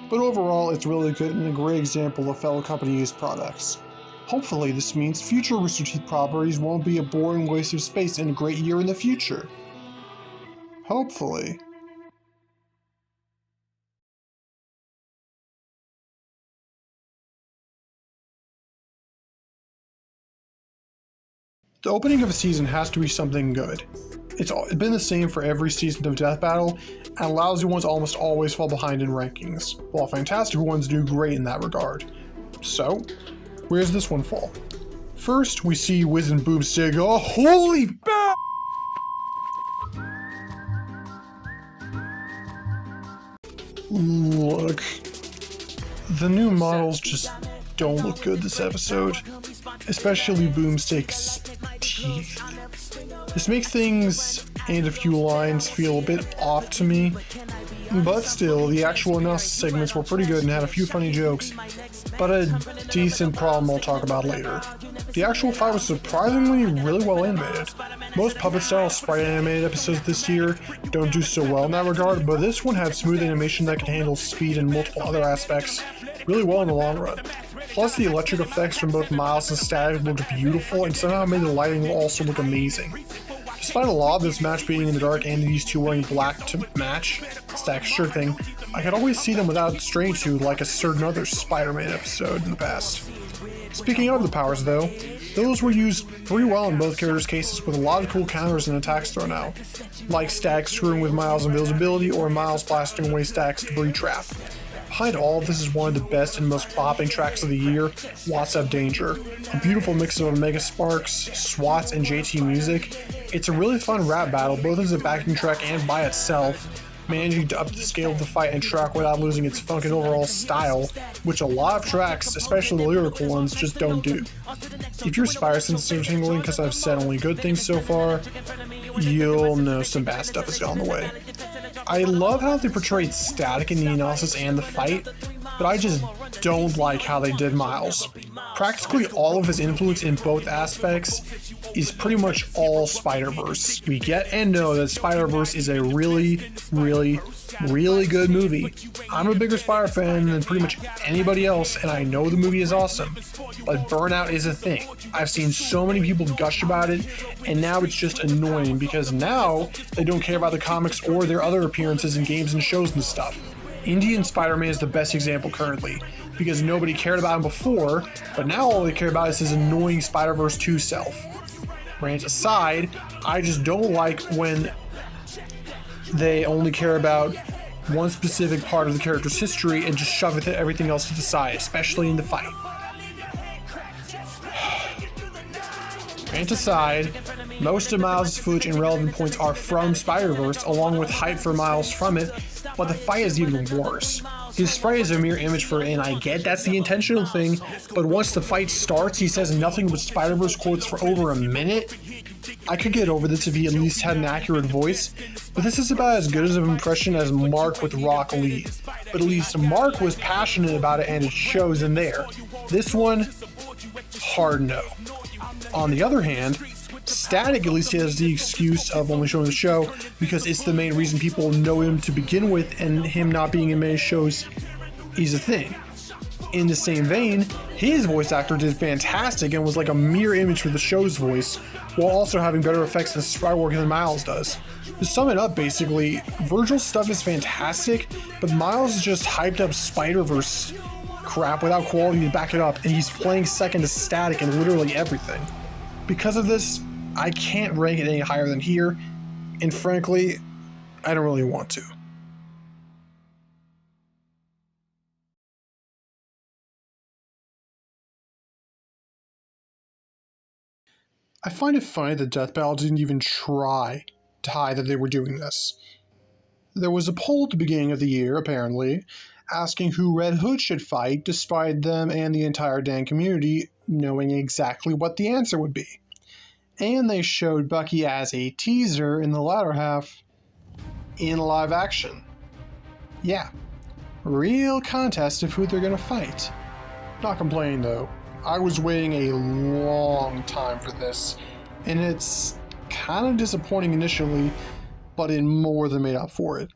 But overall, it's really good and a great example of fellow company used products. Hopefully this means future Rooster Teeth properties won't be a boring waste of space in a great year in the future. Hopefully. The opening of a season has to be something good. It's been the same for every season of Death Battle, and lousy ones almost always fall behind in rankings, while fantastic ones do great in that regard. So, where does this one fall? First, we see Wiz and Boomstick. Oh, holy Look, the new models just don't look good this episode, especially Boomstick's teeth. This makes things and a few lines feel a bit off to me, but still, the actual analysis segments were pretty good and had a few funny jokes, but a decent problem I'll talk about later. The actual fight was surprisingly really well animated. Most puppet-style sprite animated episodes this year don't do so well in that regard, but this one had smooth animation that could handle speed and multiple other aspects really well in the long run. Plus, the electric effects from both Miles and Static looked beautiful and somehow made the lighting also look amazing. Despite a lot of this match being in the dark and these two wearing black to match, Static shirt thing, I could always see them without straying to like a certain other Spider-Man episode in the past. Speaking of the powers though, those were used pretty well in both characters' cases with a lot of cool counters and attacks thrown out, like Static screwing with Miles' invisibility or Miles blasting away Static's debris trap. Behind all of this is one of the best and most popping tracks of the year, What's Up Danger. A beautiful mix of Omega Sparks, SWATs, and JT music. It's a really fun rap battle, both as a backing track and by itself, managing to up the scale of the fight and track without losing its funk and overall style, which a lot of tracks, especially the lyrical ones, just don't do. If your Spire senses are tingling because I've said only good things so far, you'll know some bad stuff is on the way. I love how they portrayed Static in the analysis and the fight, but I just don't like how they did Miles. Practically all of his influence in both aspects is pretty much all Spider-Verse. We get and know that Spider-Verse is a really, really, really good movie. I'm a bigger Spider fan than pretty much anybody else, and I know the movie is awesome, but burnout is a thing. I've seen so many people gush about it, and now it's just annoying because now they don't care about the comics or their other appearances in games and shows and stuff. Indian Spider-Man is the best example currently, because nobody cared about him before, but now all they care about is his annoying Spider-Verse 2 self. Rant aside, I just don't like when they only care about one specific part of the character's history and just shove everything else to the side, especially in the fight. Rant aside, most of Miles' footage and relevant points are from Spider-Verse, along with hype for Miles from it, but the fight is even worse. His sprite is a mere image for it, and I get that's the intentional thing, but once the fight starts, he says nothing but Spider-Verse quotes for over a minute. I could get over this if he at least had an accurate voice, but this is about as good as an impression as Mark with Rock Lee. But at least Mark was passionate about it and it shows in there. This one, hard no. On the other hand, Static at least has the excuse of only showing the show because it's the main reason people know him to begin with, and him not being in many shows is a thing. In the same vein, his voice actor did fantastic and was like a mirror image for the show's voice, while also having better effects and sprite work than Miles does. To sum it up, basically, Virgil's stuff is fantastic, but Miles is just hyped up Spider-Verse crap without quality to back it up, and he's playing second to Static in literally everything. Because of this, I can't rank it any higher than here, and frankly, I don't really want to. I find it funny that Death Battle didn't even try to hide that they were doing this. There was a poll at the beginning of the year, apparently, asking who Red Hood should fight, despite them and the entire Dan community knowing exactly what the answer would be. And they showed Bucky as a teaser in the latter half in live action. Yeah, real contest of who they're gonna fight. Not complaining though. I was waiting a long time for this, and it's kind of disappointing initially, but it more than made up for it.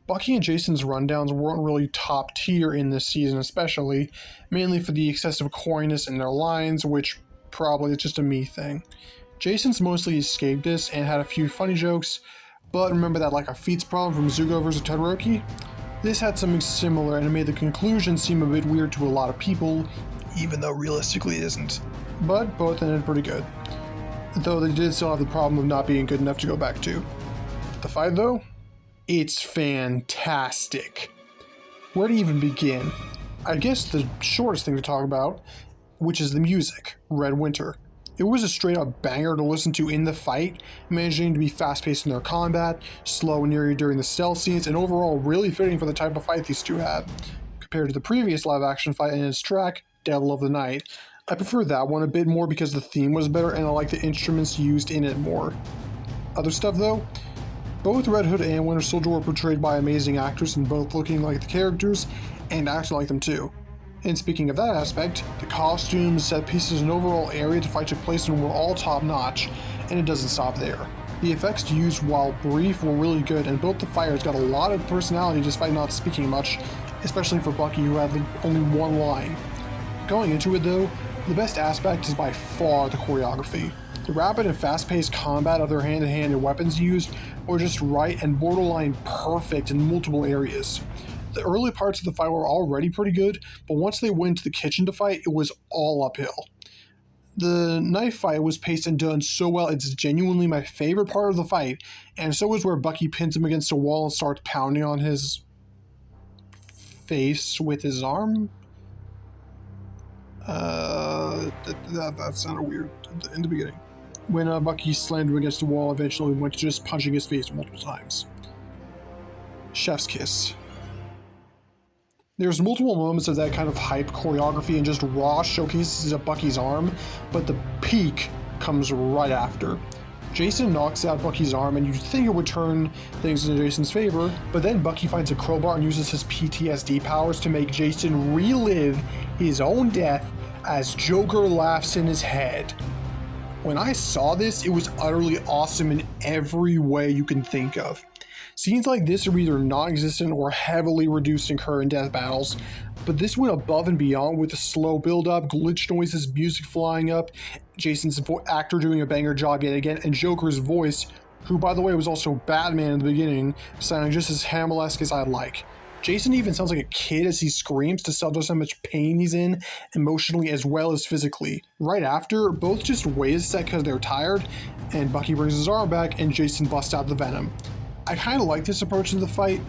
Bucky and Jason's rundowns weren't really top tier in this season especially, mainly for the excessive corniness in their lines, which probably is just a me thing. Jason's mostly escaped this and had a few funny jokes, but remember that like a feats problem from Zuko vs. Todoroki? This had something similar and it made the conclusion seem a bit weird to a lot of people, even though realistically it isn't. But both ended pretty good. Though they did still have the problem of not being good enough to go back to. The fight though? It's fantastic. Where to even begin? I guess the shortest thing to talk about, which is the music, Red Winter. It was a straight up banger to listen to in the fight, managing to be fast paced in their combat, slow and eerie during the stealth scenes, and overall really fitting for the type of fight these two had. Compared to the previous live action fight and its track, Devil of the Night, I prefer that one a bit more because the theme was better and I like the instruments used in it more. Other stuff though? Both Red Hood and Winter Soldier were portrayed by amazing actors and both looking like the characters and acting like them too. And speaking of that aspect, the costumes, set pieces, and overall area the fight took place in were all top notch, and it doesn't stop there. The effects used while brief were really good, and both the fighters got a lot of personality despite not speaking much, especially for Bucky who had only one line. Going into it though, the best aspect is by far the choreography. The rapid and fast-paced combat of their hand-to-hand and weapons used were just right and borderline perfect in multiple areas. The early parts of the fight were already pretty good, but once they went to the kitchen to fight, it was all uphill. The knife fight was paced and done so well, it's genuinely my favorite part of the fight, and so is where Bucky pins him against a wall and starts pounding on his face with his arm. That sounded weird in the beginning. When Bucky slammed him against the wall, eventually went to just punching his face multiple times. Chef's kiss. There's multiple moments of that kind of hype choreography and just raw showcases of Bucky's arm, but the peak comes right after. Jason knocks out Bucky's arm and you'd think it would turn things in Jason's favor, but then Bucky finds a crowbar and uses his PTSD powers to make Jason relive his own death as Joker laughs in his head. When I saw this, it was utterly awesome in every way you can think of. Scenes like this are either non-existent or heavily reduced in current death battles, but this went above and beyond with the slow build-up, glitch noises, music flying up, Jason's actor doing a banger job yet again, and Joker's voice, who by the way was also Batman in the beginning, sounding just as Hamill-esque as I like. Jason even sounds like a kid as he screams to sell just how much pain he's in, emotionally as well as physically. Right after, both just wait a sec because they're tired, and Bucky brings his arm back and Jason busts out the Venom. I kind of like this approach to the fight.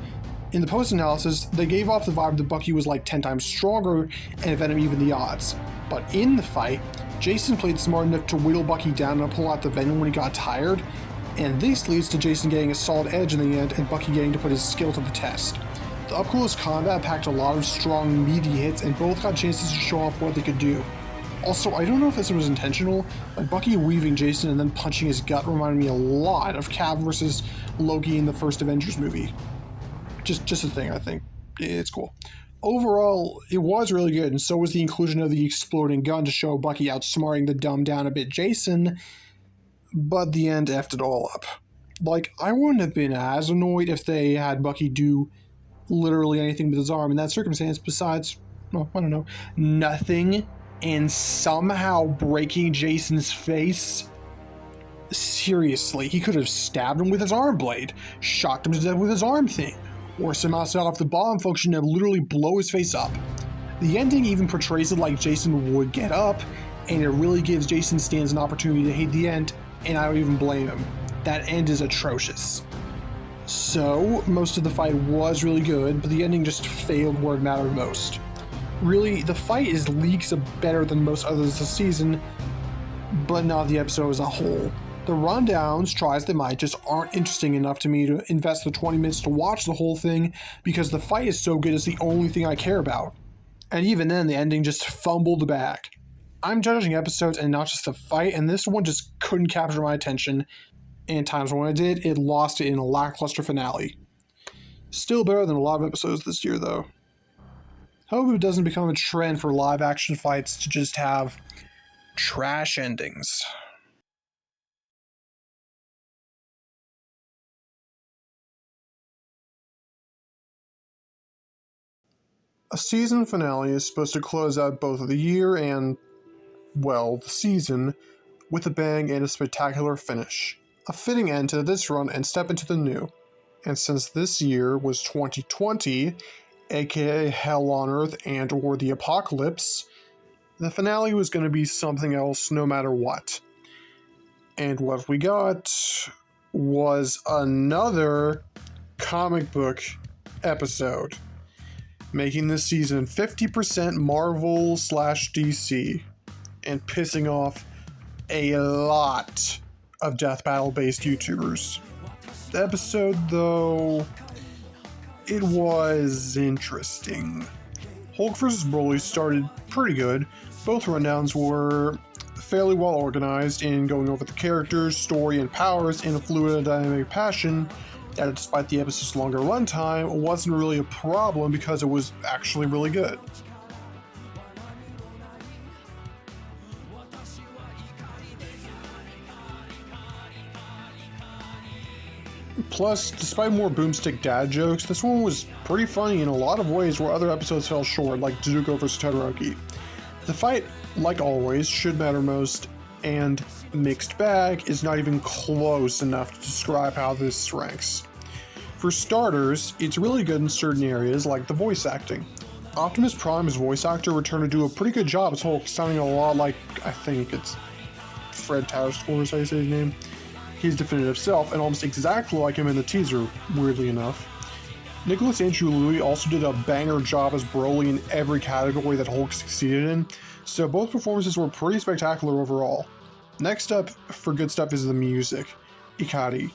In the post-analysis, they gave off the vibe that Bucky was like 10 times stronger and Venom even the odds. But in the fight, Jason played smart enough to whittle Bucky down and pull out the Venom when he got tired, and this leads to Jason getting a solid edge in the end and Bucky getting to put his skill to the test. The up-close combat packed a lot of strong, meaty hits, and both got chances to show off what they could do. Also, I don't know if this was intentional, but Bucky weaving Jason and then punching his gut reminded me a lot of Cap vs. Loki in the first Avengers movie. Just a thing, I think. It's cool. Overall, it was really good, and so was the inclusion of the exploding gun to show Bucky outsmarting the dumbed down a bit Jason, but the end effed it all up. Like, I wouldn't have been as annoyed if they had Bucky do literally anything with his arm in that circumstance besides, well, I don't know, nothing, and somehow breaking Jason's face. Seriously, he could have stabbed him with his arm blade, shocked him to death with his arm thing, or somehow set off the bomb function and literally blow his face up. The ending even portrays it like Jason would get up, and it really gives Jason Stans an opportunity to hate the end, and I don't even blame him. That end is atrocious. So, most of the fight was really good, but the ending just failed where it mattered most. Really, the fight is leagues better than most others this season, but not the episode as a whole. The rundowns, try as they might, just aren't interesting enough to me to invest the 20 minutes to watch the whole thing because the fight is so good it's the only thing I care about. And even then, the ending just fumbled the bag. I'm judging episodes and not just the fight, and this one just couldn't capture my attention, and times when it did, it lost it in a lackluster finale. Still better than a lot of episodes this year, though. Hope it doesn't become a trend for live action fights to just have trash endings. A season finale is supposed to close out both the year and, well, the season with a bang and a spectacular finish. A fitting end to this run and step into the new. And since this year was 2020, aka Hell on Earth and or the Apocalypse, the finale was going to be something else no matter what. And what we got was another comic book episode, making this season 50% Marvel / DC, and pissing off a lot of Death Battle based YouTubers. The episode, though, it was interesting. Hulk vs. Broly started pretty good. Both rundowns were fairly well organized in going over the characters, story, and powers in a fluid and dynamic passion that, despite the episode's longer runtime, wasn't really a problem because it was actually really good. Plus, despite more boomstick dad jokes, this one was pretty funny in a lot of ways where other episodes fell short, like Zuko vs. Todoroki. The fight, like always, should matter most, and Mixed Bag is not even close enough to describe how this ranks. For starters, it's really good in certain areas, like the voice acting. Optimus Prime's voice actor returned to do a pretty good job as Hulk, sounding a lot like, I think it's Fred Tatasciore, is how you say his name, his definitive self, and almost exactly like him in the teaser, weirdly enough. Nicholas Andrew Louis also did a banger job as Broly in every category that Hulk succeeded in, so both performances were pretty spectacular overall. Next up for good stuff is the music. Ikari.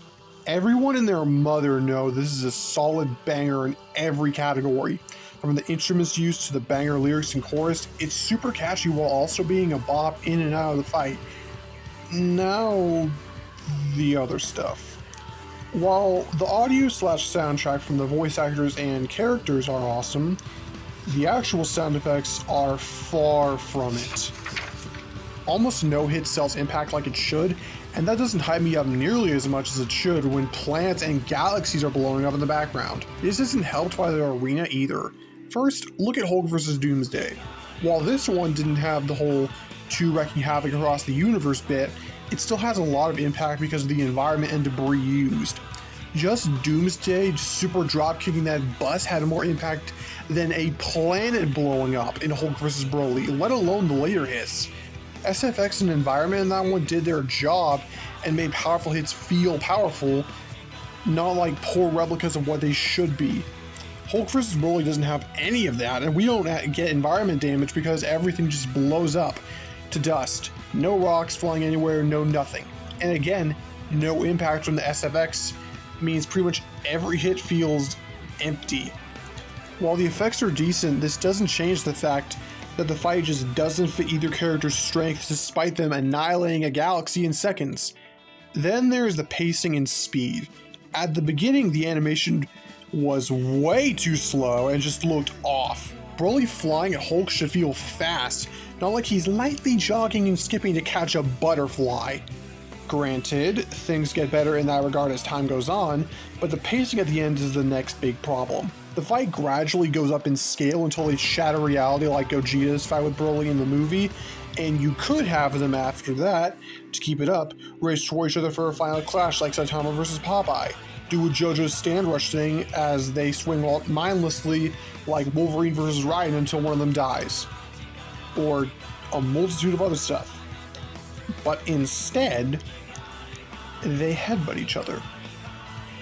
Everyone and their mother know this is a solid banger in every category. From the instruments used to the banger lyrics and chorus, it's super catchy while also being a bop in and out of the fight. Now, the other stuff. While the audio / soundtrack from the voice actors and characters are awesome, the actual sound effects are far from it. Almost no hit cells impact like it should, and that doesn't hype me up nearly as much as it should when planets and galaxies are blowing up in the background. This isn't helped by the arena either. First, look at Hulk vs. Doomsday. While this one didn't have the whole two wrecking havoc across the universe bit, it still has a lot of impact because of the environment and debris used. Just Doomsday super drop kicking that bus had more impact than a planet blowing up in Hulk vs. Broly, let alone the later hits. SFX and environment in that one did their job and made powerful hits feel powerful, not like poor replicas of what they should be. Hulk vs. Broly doesn't have any of that, and we don't get environment damage because everything just blows up to dust. No rocks flying anywhere, no nothing. And again, no impact from the SFX means pretty much every hit feels empty. While the effects are decent, this doesn't change the fact that the fight just doesn't fit either character's strengths despite them annihilating a galaxy in seconds. Then there's the pacing and speed. At the beginning, the animation was way too slow and just looked off. Broly flying at Hulk should feel fast, not like he's lightly jogging and skipping to catch a butterfly. Granted, things get better in that regard as time goes on, but the pacing at the end is the next big problem. The fight gradually goes up in scale until they shatter reality like Gogeta's fight with Broly in the movie, and you could have them after that, to keep it up, race toward each other for a final clash like Saitama vs. Popeye. Do a JoJo's stand rush thing as they swing mindlessly like Wolverine vs. Raiden until one of them dies. Or a multitude of other stuff. But instead, they headbutt each other.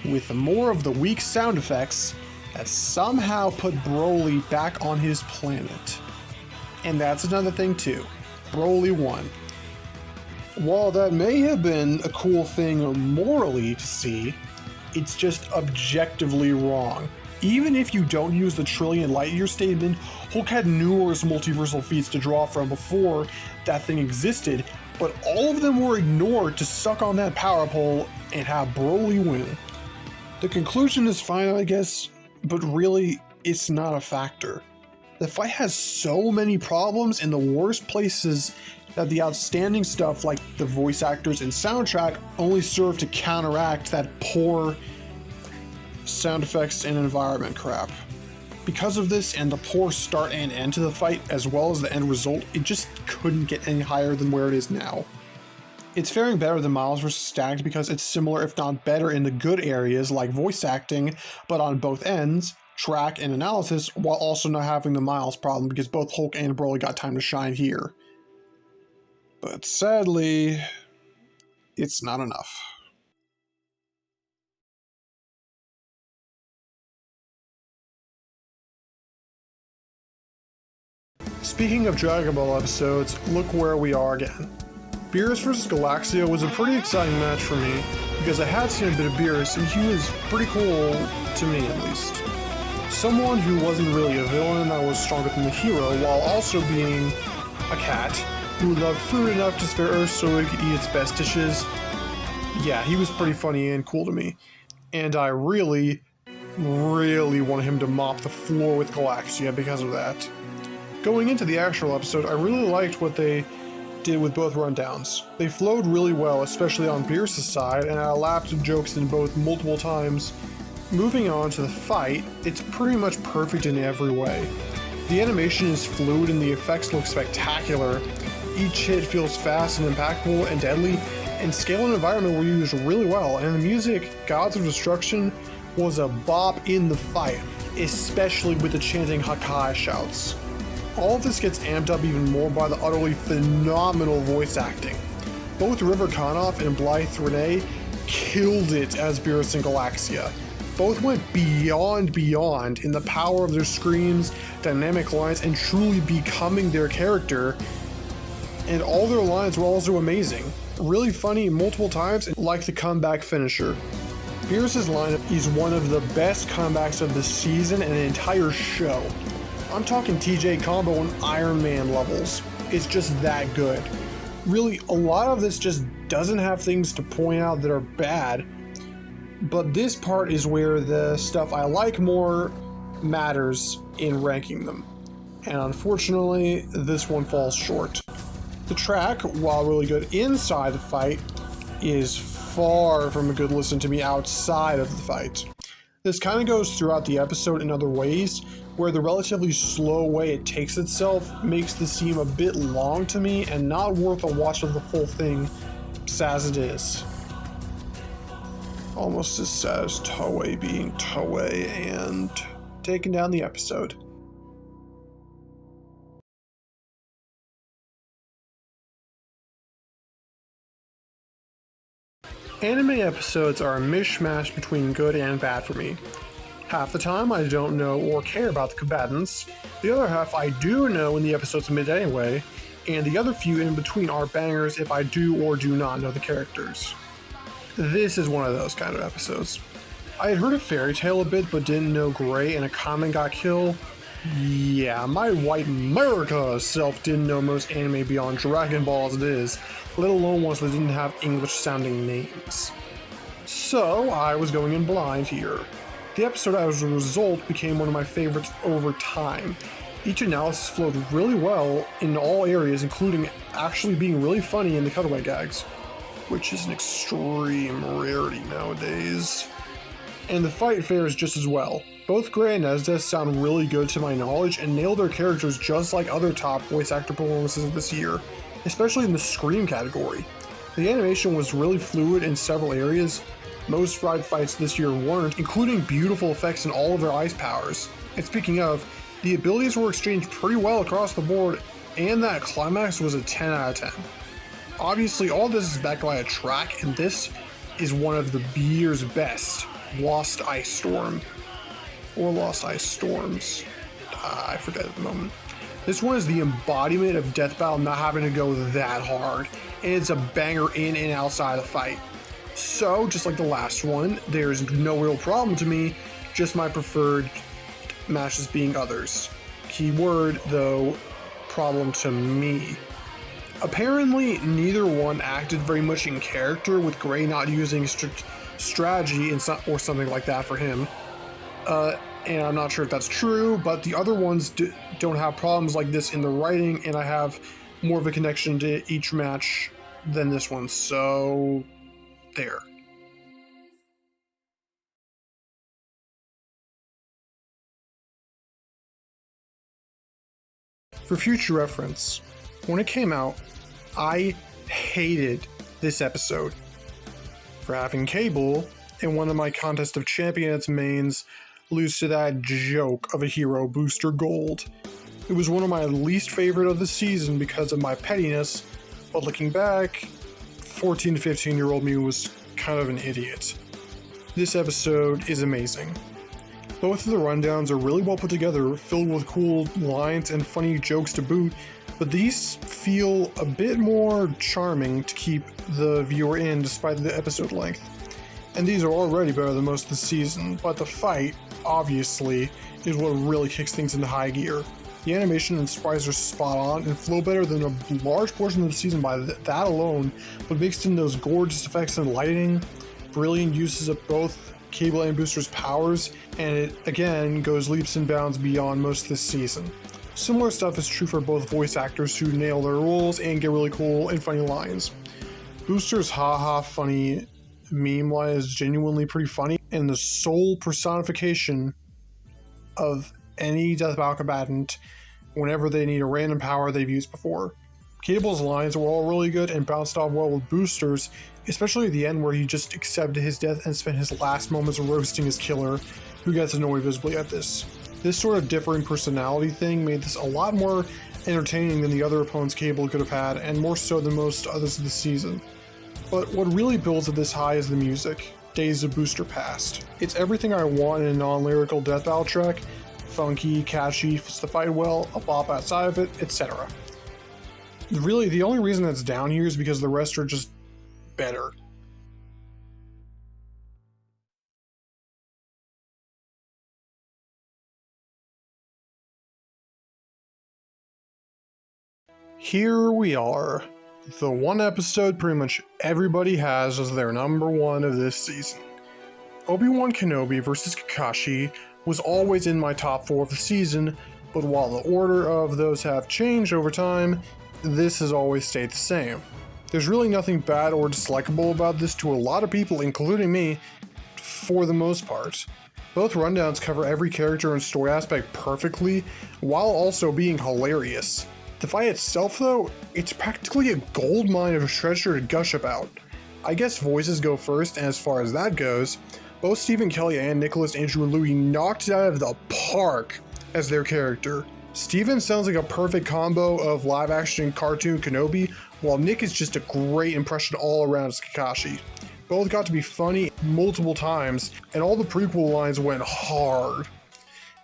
With more of the weak sound effects that somehow put Broly back on his planet. And that's another thing too. Broly won. While that may have been a cool thing morally to see, it's just objectively wrong. Even if you don't use the trillion light year statement, Hulk had numerous multiversal feats to draw from before that thing existed, but all of them were ignored to suck on that power pole and have Broly win. The conclusion is fine, I guess, but really, it's not a factor. The fight has so many problems in the worst places that the outstanding stuff like the voice actors and soundtrack only serve to counteract that poor sound effects and environment crap. Because of this and the poor start and end to the fight, as well as the end result, it just couldn't get any higher than where it is now. It's faring better than Miles vs. Stacked because it's similar if not better in the good areas like voice acting, but on both ends, track and analysis, while also not having the Miles problem because both Hulk and Broly got time to shine here. But sadly, it's not enough. Speaking of Dragon Ball episodes, look where we are again. Beerus vs. Galaxia was a pretty exciting match for me because I had seen a bit of Beerus and he was pretty cool to me at least. Someone who wasn't really a villain that was stronger than the hero while also being a cat who loved food enough to spare Earth so it could eat its best dishes. Yeah, he was pretty funny and cool to me. And I really wanted him to mop the floor with Galaxia because of that. Going into the actual episode, I really liked what they did with both rundowns. They flowed really well, especially on Beerus' side, and I laughed at jokes in both multiple times. Moving on to the fight, it's pretty much perfect in every way. The animation is fluid and the effects look spectacular. Each hit feels fast and impactful and deadly, and scale and environment were used really well, and the music, Gods of Destruction, was a bop in the fight, especially with the chanting Hakai shouts. All of this gets amped up even more by the utterly phenomenal voice acting. Both River Karnov and Blythe Renee killed it as Beerus and Galaxia. Both went beyond in the power of their screams, dynamic lines, and truly becoming their character. And all their lines were also amazing. Really funny multiple times, like the comeback finisher. Beerus' line is one of the best comebacks of the season and the entire show. I'm talking TJ combo and Iron Man levels. It's just that good. Really, a lot of this just doesn't have things to point out that are bad, but this part is where the stuff I like more matters in ranking them. And unfortunately, this one falls short. The track, while really good inside the fight, is far from a good listen to me outside of the fight. This kind of goes throughout the episode in other ways, where the relatively slow way it takes itself makes the seem a bit long to me and not worth a watch of the full thing, sad as it is. Almost as sad as Toei being Toei and taking down the episode. Anime episodes are a mishmash between good and bad for me. Half the time I don't know or care about the combatants, the other half I do know when the episode's mid anyway, and the other few in between are bangers if I do or do not know the characters. This is one of those kind of episodes. I had heard of Fairy Tail a bit but didn't know Gray and a common got killed. Yeah, my white America self didn't know most anime beyond Dragon Ball as it is, let alone ones that didn't have English sounding names. So I was going in blind here. The episode as a result became one of my favorites over time. Each analysis flowed really well in all areas, including actually being really funny in the cutaway gags, which is an extreme rarity nowadays. And the fight fares just as well. Both Gray and Esdeath sound really good to my knowledge and nail their characters just like other top voice actor performances of this year, especially in the Scream category. The animation was really fluid in several areas. Most ride fights this year weren't, including beautiful effects in all of their ice powers. And speaking of, the abilities were exchanged pretty well across the board, and that climax was a 10 out of 10. Obviously, all this is backed by a track, and this is one of the year's best, Lost Ice Storm. Or Lost Ice Storms. I forget at the moment. This one is the embodiment of Death Battle not having to go that hard, and it's a banger in and outside the fight. So, just like the last one, there's no real problem to me, just my preferred matches being others. Keyword, though, problem to me. Apparently, neither one acted very much in character, with Gray not using strategy or something like that for him. and I'm not sure if that's true, but the other ones don't have problems like this in the writing, and I have more of a connection to each match than this one, so there. For future reference, when it came out, I hated this episode for having cable and one of my Contest of Champions mains lose to that joke of a hero, Booster Gold. It was one of my least favorite of the season because of my pettiness, but looking back, 14 to 15 year old me was kind of an idiot. This episode is amazing. Both of the rundowns are really well put together, filled with cool lines and funny jokes to boot, but these feel a bit more charming to keep the viewer in despite the episode length. And these are already better than most of the season, but the fight, obviously, is what really kicks things into high gear. The animation and sprites are spot on and flow better than a large portion of the season by that alone, but mixed in those gorgeous effects and lighting, brilliant uses of both Cable and Booster's powers, and it again goes leaps and bounds beyond most of this season. Similar stuff is true for both voice actors who nail their roles and get really cool and funny lines. Booster's haha funny meme line is genuinely pretty funny, and the sole personification of any Death Battle combatant whenever they need a random power they've used before. Cable's lines were all really good and bounced off well with Booster's, especially at the end where he just accepted his death and spent his last moments roasting his killer, who gets annoyed visibly at this. This sort of differing personality thing made this a lot more entertaining than the other opponents Cable could have had, and more so than most others of the season. But what really builds it this high is the music. Days of Booster Past. It's everything I want in a non-lyrical Death Battle track. Funky, catchy, fits the fight well, a bop outside of it, etc. Really, the only reason that's down here is because the rest are just better. Here we are. The one episode pretty much everybody has as their number one of this season. Obi-Wan Kenobi vs. Kakashi was always in my top 4 of the season, but while the order of those have changed over time, this has always stayed the same. There's really nothing bad or dislikable about this to a lot of people, including me, for the most part. Both rundowns cover every character and story aspect perfectly, while also being hilarious. The fight itself though, it's practically a goldmine of treasure to gush about. I guess voices go first, and as far as that goes, both Stephen Kelly and Nicholas Andrew Louis knocked it out of the park as their character. Stephen sounds like a perfect combo of live action cartoon Kenobi, while Nick is just a great impression all around as Kakashi. Both got to be funny multiple times, and all the prequel lines went hard.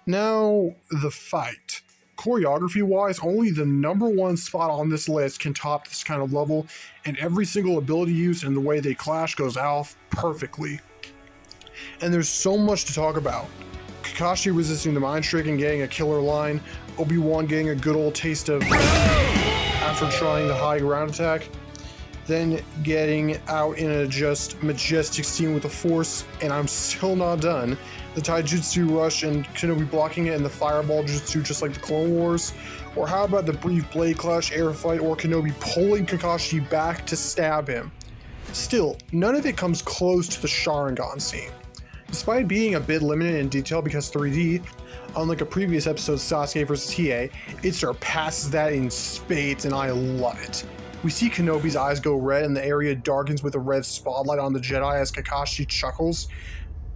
Now, the fight. Choreography wise, only the number one spot on this list can top this kind of level, and every single ability used and the way they clash goes off perfectly. And there's so much to talk about. Kakashi resisting the mind trick and getting a killer line, Obi-Wan getting a good old taste of after trying the high ground attack, then getting out in a just majestic scene with the Force, and I'm still not done. The Taijutsu rush and Kenobi blocking it and the fireball jutsu just like the Clone Wars. Or how about the brief blade clash air fight or Kenobi pulling Kakashi back to stab him? Still, none of it comes close to the Sharingan scene. Despite being a bit limited in detail because 3D, unlike a previous episode Sasuke vs. Hiei, it surpasses that in spades and I love it. We see Kenobi's eyes go red and the area darkens with a red spotlight on the Jedi as Kakashi chuckles.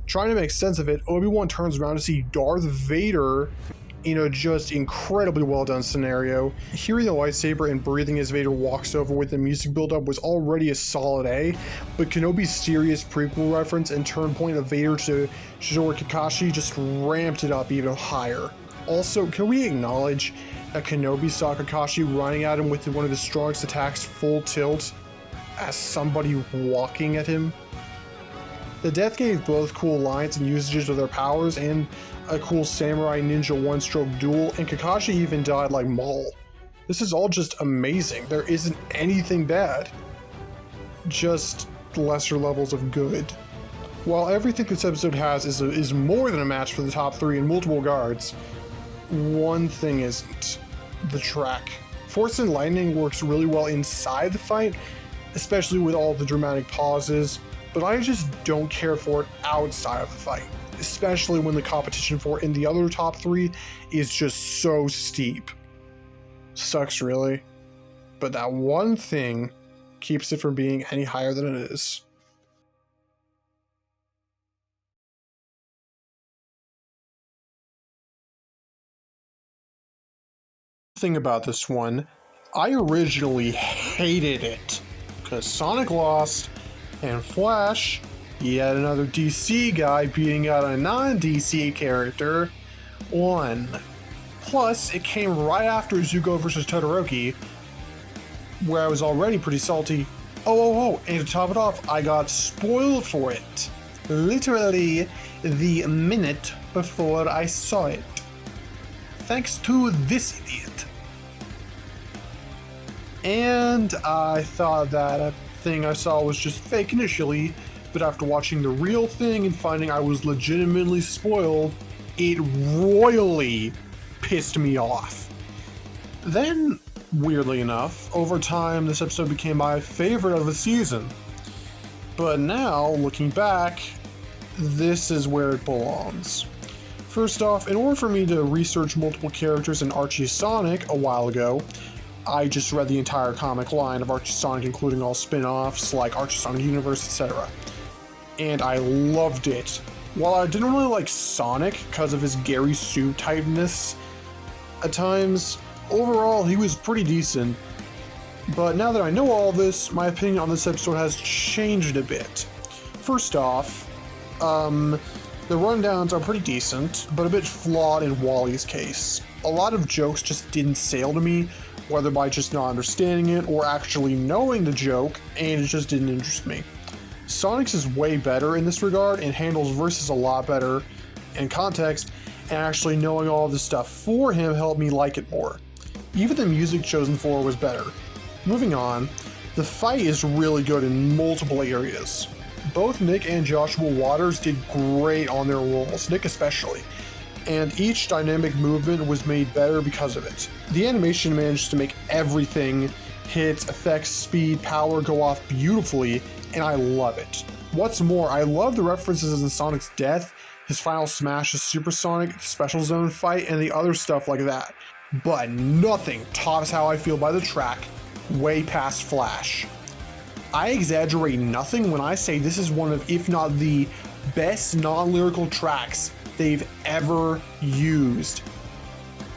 Trying to make sense of it, Obi-Wan turns around to see Darth Vader in a just incredibly well done scenario. Hearing the lightsaber and breathing as Vader walks over with the music buildup was already a solid A, but Kenobi's serious prequel reference and turn point of Vader to Shizor Kakashi just ramped it up even higher. Also, can we acknowledge that Kenobi saw Kakashi running at him with one of his strongest attacks full tilt as somebody walking at him? The death gave both cool lines and usages of their powers and a cool samurai ninja one-stroke duel, and Kakashi even died like Maul. This is all just amazing. There isn't anything bad. Just lesser levels of good. While everything this episode has is more than a match for the top 3 in multiple regards, one thing isn't: the track. Force and Lightning works really well inside the fight, especially with all the dramatic pauses, but I just don't care for it outside of the fight, especially when the competition for it in the other top 3 is just so steep. Sucks really, but that one thing keeps it from being any higher than it is. Thing about this one, I originally hated it because Sonic lost and Flash, yet another DC guy beating out a non-DC character, won. Plus, it came right after Zuko vs. Todoroki, where I was already pretty salty. Oh, and to top it off, I got spoiled for it. Literally the minute before I saw it. Thanks to this idiot. And I thought that thing I saw was just fake initially, but after watching the real thing and finding I was legitimately spoiled, it royally pissed me off. Then, weirdly enough, over time this episode became my favorite of the season. But now, looking back, this is where it belongs. First off, in order for me to research multiple characters in Archie Sonic a while ago, I just read the entire comic line of Archie Sonic, including all spin-offs like Archie Sonic Universe, etc. And I loved it. While I didn't really like Sonic because of his Gary Sue typeness at times, overall he was pretty decent. But now that I know all this, my opinion on this episode has changed a bit. First off, the rundowns are pretty decent, but a bit flawed in Wally's case. A lot of jokes just didn't sail to me, whether by just not understanding it or actually knowing the joke, and it just didn't interest me. Sonic's is way better in this regard and handles verses a lot better in context, and actually knowing all this stuff for him helped me like it more. Even the music chosen for it was better. Moving on, the fight is really good in multiple areas. Both Nick and Joshua Waters did great on their roles, Nick especially, and each dynamic movement was made better because of it. The animation managed to make everything, hits, effects, speed, power go off beautifully, and I love it. What's more, I love the references in Sonic's death, his final smash as Supersonic, the Special Zone fight, and the other stuff like that. But nothing tops how I feel by the track, way past Flash. I exaggerate nothing when I say this is one of, if not the best non-lyrical tracks they've ever used.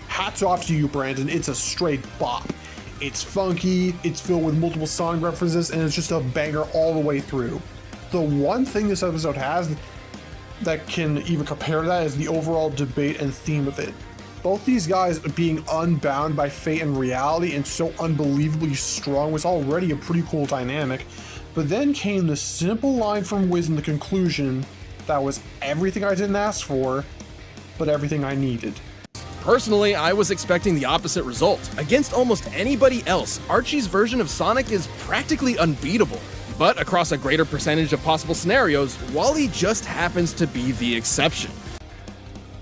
Hats off to you, Brandon. It's a straight bop. It's funky, it's filled with multiple song references, and it's just a banger all the way through. The one thing this episode has that can even compare to that is the overall debate and theme of it. Both these guys being unbound by fate and reality and so unbelievably strong was already a pretty cool dynamic, but then came the simple line from Wiz in the conclusion that was everything I didn't ask for, but everything I needed. Personally, I was expecting the opposite result. Against almost anybody else, Archie's version of Sonic is practically unbeatable. But across a greater percentage of possible scenarios, Wally just happens to be the exception.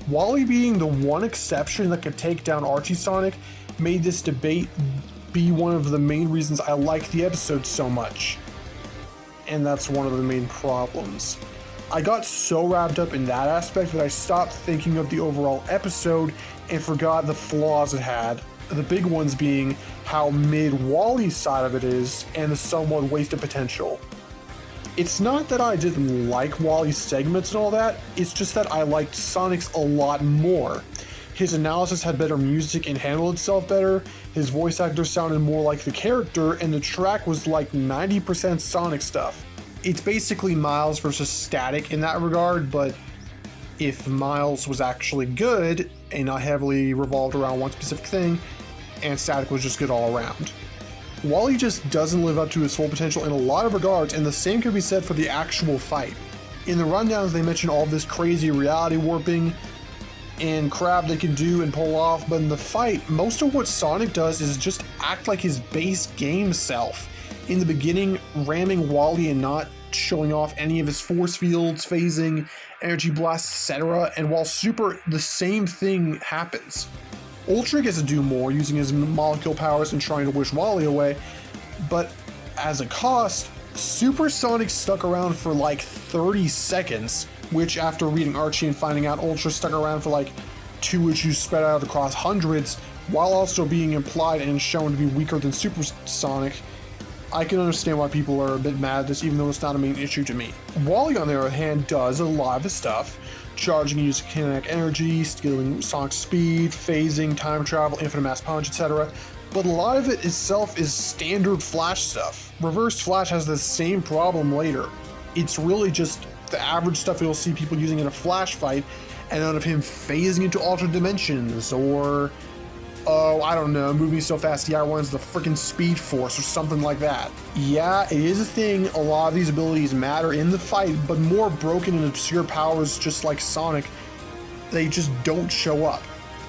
Wally being the one exception that could take down Archie Sonic made this debate be one of the main reasons I like the episode so much. And that's one of the main problems. I got so wrapped up in that aspect that I stopped thinking of the overall episode and forgot the flaws it had. The big ones being how mid Wally's side of it is and the somewhat wasted potential. It's not that I didn't like Wally's segments and all that, it's just that I liked Sonic's a lot more. His analysis had better music and handled itself better, his voice actor sounded more like the character, and the track was like 90% Sonic stuff. It's basically Miles versus Static in that regard, but if Miles was actually good and not heavily revolved around one specific thing, and Static was just good all around. Wally just doesn't live up to his full potential in a lot of regards, and the same could be said for the actual fight. In the rundowns they mention all this crazy reality warping and crap they can do and pull off, but in the fight, most of what Sonic does is just act like his base game self. In the beginning, ramming Wally and not showing off any of his force fields, phasing, energy blasts, etc. And while Super, the same thing happens. Ultra gets to do more, using his molecule powers and trying to wish Wally away, but as a cost, Supersonic stuck around for like 30 seconds, which after reading Archie and finding out Ultra stuck around for like 2 issues spread out across hundreds, while also being implied and shown to be weaker than Supersonic, I can understand why people are a bit mad at this, even though it's not a main issue to me. Wally, on the other hand, does a lot of the stuff, charging and using kinetic energy, stealing Sonic's speed, phasing, time travel, infinite mass punch, etc. But a lot of it itself is standard Flash stuff. Reverse Flash has the same problem later. It's really just the average stuff you'll see people using in a Flash fight, and none of him phasing into alternate dimensions, or I don't know, moving so fast he outruns the freaking Speed Force or something like that. Yeah, it is a thing, a lot of these abilities matter in the fight, but more broken and obscure powers just like Sonic, they just don't show up.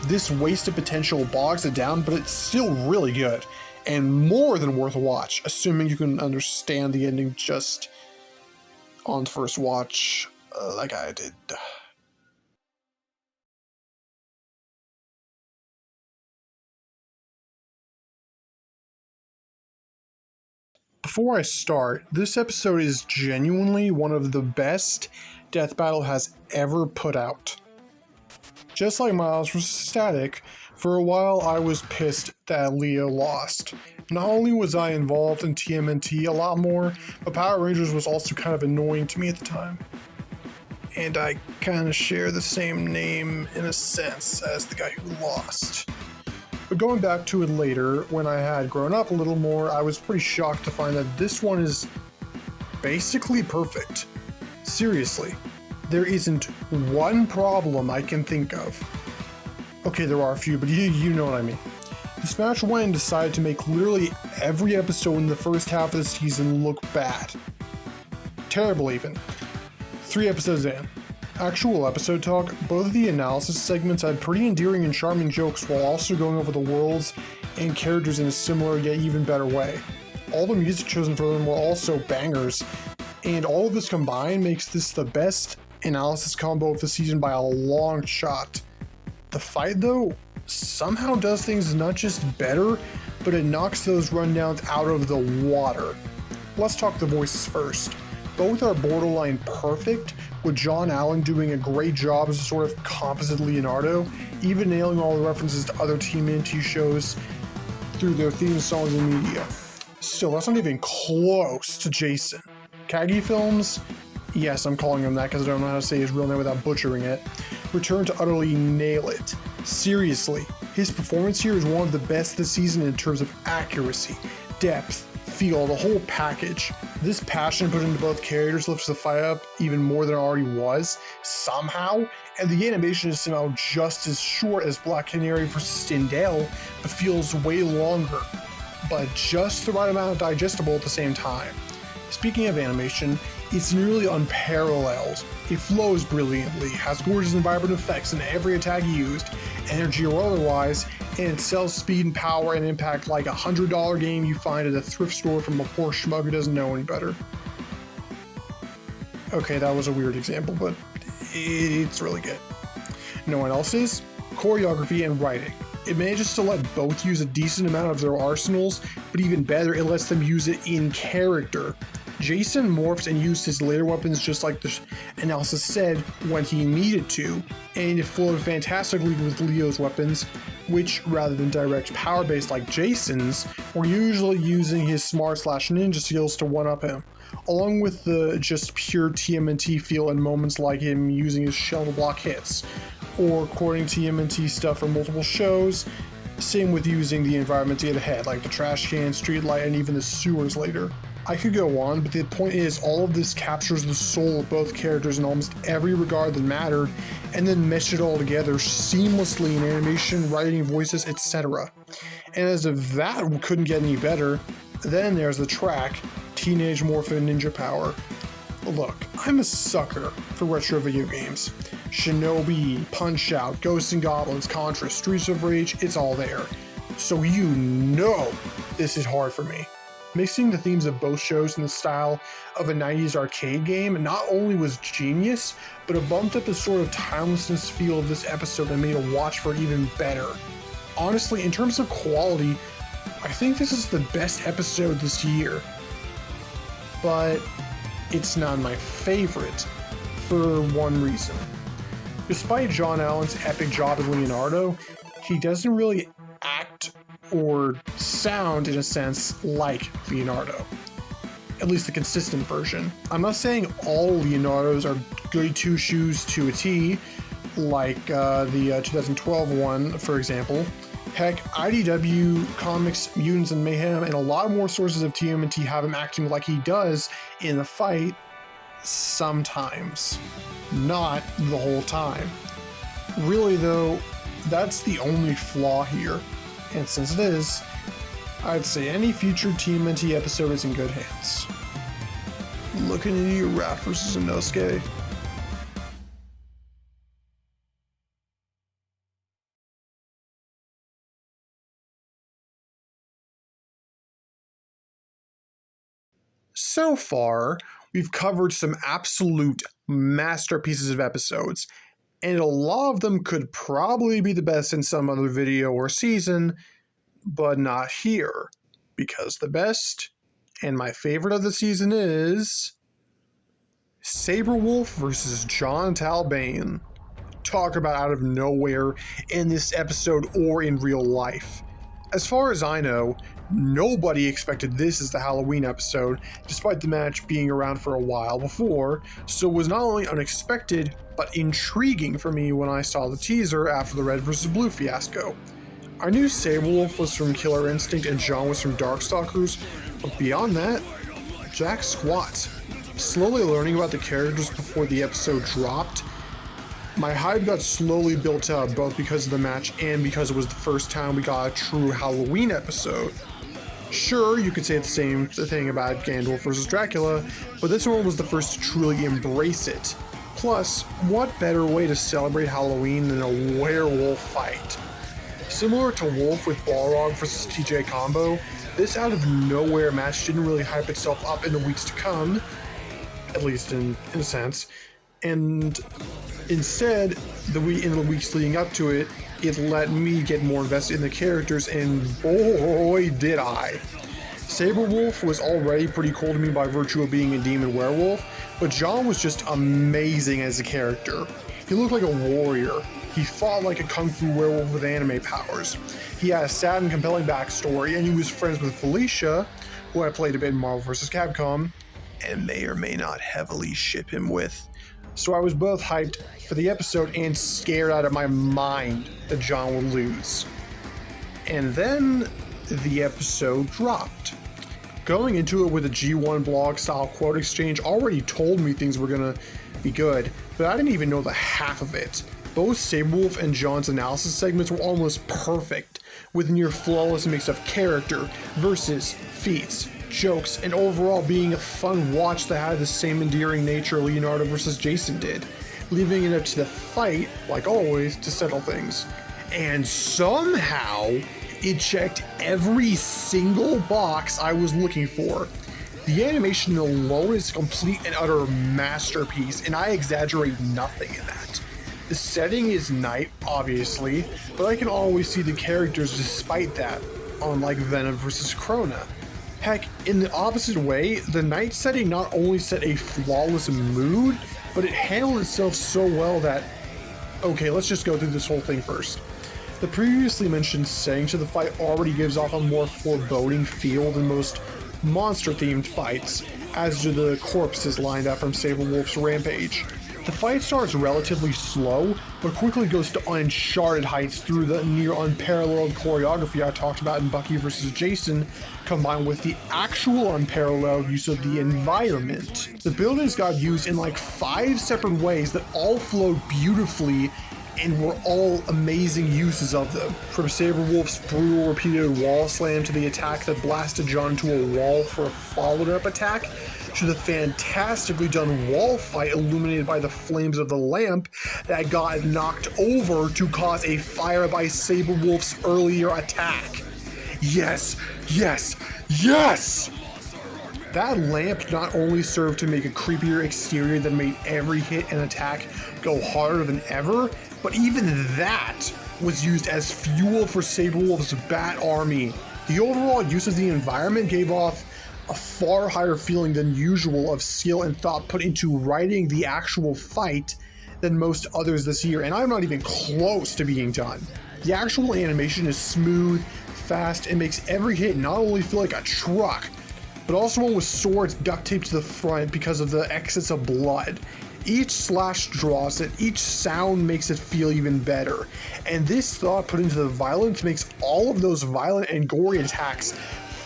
This wasted potential bogs it down, but it's still really good, and more than worth a watch, assuming you can understand the ending just on the first watch, like I did. Before I start, this episode is genuinely one of the best Death Battle has ever put out. Just like Miles vs. Static, for a while I was pissed that Leo lost. Not only was I involved in TMNT a lot more, but Power Rangers was also kind of annoying to me at the time. And I kind of share the same name in a sense as the guy who lost. But going back to it later, when I had grown up a little more, I was pretty shocked to find that this one is basically perfect. Seriously, there isn't one problem I can think of. Okay, there are a few, but you know what I mean. The Smash Wen decided to make literally every episode in the first half of the season look bad. Terrible even. 3 episodes in. Actual episode talk, both of the analysis segments had pretty endearing and charming jokes while also going over the worlds and characters in a similar yet even better way. All the music chosen for them were also bangers, and all of this combined makes this the best analysis combo of the season by a long shot. The fight though, somehow does things not just better, but it knocks those rundowns out of the water. Let's talk the voices first. Both are borderline perfect, with John Allen doing a great job as a sort of composite Leonardo, even nailing all the references to other TMNT shows through their theme songs and media. Still, that's not even close to Jason. Kagi Films, yes, I'm calling him that because I don't know how to say his real name without butchering it, return to utterly nail it. Seriously, his performance here is one of the best this season in terms of accuracy, depth, feel, the whole package. This passion put into both characters lifts the fight up even more than it already was, somehow, and the animation is somehow just as short as Black Canary vs. Sindel, but feels way longer, but just the right amount of digestible at the same time. Speaking of animation, it's nearly unparalleled. It flows brilliantly, has gorgeous and vibrant effects in every attack used, energy or otherwise, and it sells speed and power and impact like a $100 game you find at a thrift store from a poor schmuck who doesn't know any better. Okay, that was a weird example, but it's really good. No one else's? Choreography and writing. It manages to let both use a decent amount of their arsenals, but even better, it lets them use it in character. Jason morphed and used his later weapons just like the analysis said when he needed to, and it flowed fantastically with Leo's weapons, which, rather than direct power-based like Jason's, were usually using his smart/ninja skills to one-up him, along with the just pure TMNT feel in moments like him using his shell to block hits, or quoting TMNT stuff from multiple shows. Same with using the environment to get ahead, like the trash can, street light, and even the sewers later. I could go on, but the point is all of this captures the soul of both characters in almost every regard that mattered, and then meshed it all together seamlessly in animation, writing, voices, etc. And as if that couldn't get any better, then there's the track, Teenage Morphin Ninja Power. Look, I'm a sucker for retro video games. Shinobi, Punch-Out, Ghosts and Goblins, Contra, Streets of Rage, it's all there. So you know this is hard for me. Mixing the themes of both shows in the style of a 90s arcade game not only was genius, but it bumped up the sort of timelessness feel of this episode and made a watch for it even better. Honestly, in terms of quality, I think this is the best episode this year. But it's not my favorite for one reason. Despite John Allen's epic job as Leonardo, he doesn't really act or sound, in a sense, like Leonardo. At least the consistent version. I'm not saying all Leonardos are goody two-shoes to a T, like the 2012 one, for example. Heck, IDW, Comics, Mutants, and Mayhem, and a lot more sources of TMNT have him acting like he does in the fight sometimes. Not the whole time. Really though, that's the only flaw here. And since it is, I'd say any future TMNT episode is in good hands. Looking into your Raph vs. Inosuke. So far, we've covered some absolute masterpieces of episodes, and a lot of them could probably be the best in some other video or season, but not here, because the best, and my favorite of the season is Sabrewulf versus Jon Talbain. Talk about out of nowhere in this episode or in real life. As far as I know, nobody expected this as the Halloween episode, despite the match being around for a while before, so it was not only unexpected, but intriguing for me when I saw the teaser after the Red vs. Blue fiasco. I knew Sabrewulf was from Killer Instinct and Jon was from Darkstalkers, but beyond that, jack squat. Slowly learning about the characters before the episode dropped, my hype got slowly built up, both because of the match and because it was the first time we got a true Halloween episode. Sure, you could say the same thing about Gandalf vs. Dracula, but this one was the first to truly embrace it. Plus, what better way to celebrate Halloween than a werewolf fight? Similar to Wolf with Balrog vs. TJ combo, this out of nowhere match didn't really hype itself up in the weeks to come, at least in a sense, and instead, in the weeks leading up to it, it let me get more invested in the characters, and boy did I. Sabrewulf was already pretty cool to me by virtue of being a demon werewolf, but Jon was just amazing as a character. He looked like a warrior. He fought like a kung fu werewolf with anime powers. He had a sad and compelling backstory, and he was friends with Felicia, who I played a bit in Marvel vs. Capcom, and may or may not heavily ship him with. So I was both hyped for the episode and scared out of my mind that Jon would lose. And then the episode dropped. Going into it with a G1 blog style quote exchange already told me things were gonna be good, but I didn't even know the half of it. Both Sabrewulf and Jon's analysis segments were almost perfect, with a near flawless mix of character, versus, feats, jokes, and overall being a fun watch that had the same endearing nature Leonardo versus Jason did, leaving it up to the fight, like always, to settle things. And somehow, it checked every single box I was looking for. The animation alone is a complete and utter masterpiece, and I exaggerate nothing in that. The setting is night, obviously, but I can always see the characters despite that, unlike Venom vs. Crona. Heck, in the opposite way, the night setting not only set a flawless mood, but it handled itself so well that... Okay, let's just go through this whole thing first. The previously mentioned setting to the fight already gives off a more foreboding feel than most monster-themed fights, as do the corpses lined up from Sabrewulf's rampage. The fight starts relatively slow, but quickly goes to uncharted heights through the near unparalleled choreography I talked about in Bucky vs. Jason, combined with the actual unparalleled use of the environment. The buildings got used in like 5 separate ways that all flowed beautifully and were all amazing uses of them. From Sabrewulf's brutal repeated wall slam to the attack that blasted Jon to a wall for a followed-up attack, to the fantastically done wall fight illuminated by the flames of the lamp that got knocked over to cause a fire by Sabrewulf's earlier attack. Yes, yes, yes! That lamp not only served to make a creepier exterior that made every hit and attack go harder than ever, but even that was used as fuel for Sabrewulf's bat army. The overall use of the environment gave off a far higher feeling than usual of skill and thought put into writing the actual fight than most others this year, and I'm not even close to being done. The actual animation is smooth, fast, and makes every hit not only feel like a truck, but also one with swords duct taped to the front because of the excess of blood. Each slash draws it, each sound makes it feel even better, and this thought put into the violence makes all of those violent and gory attacks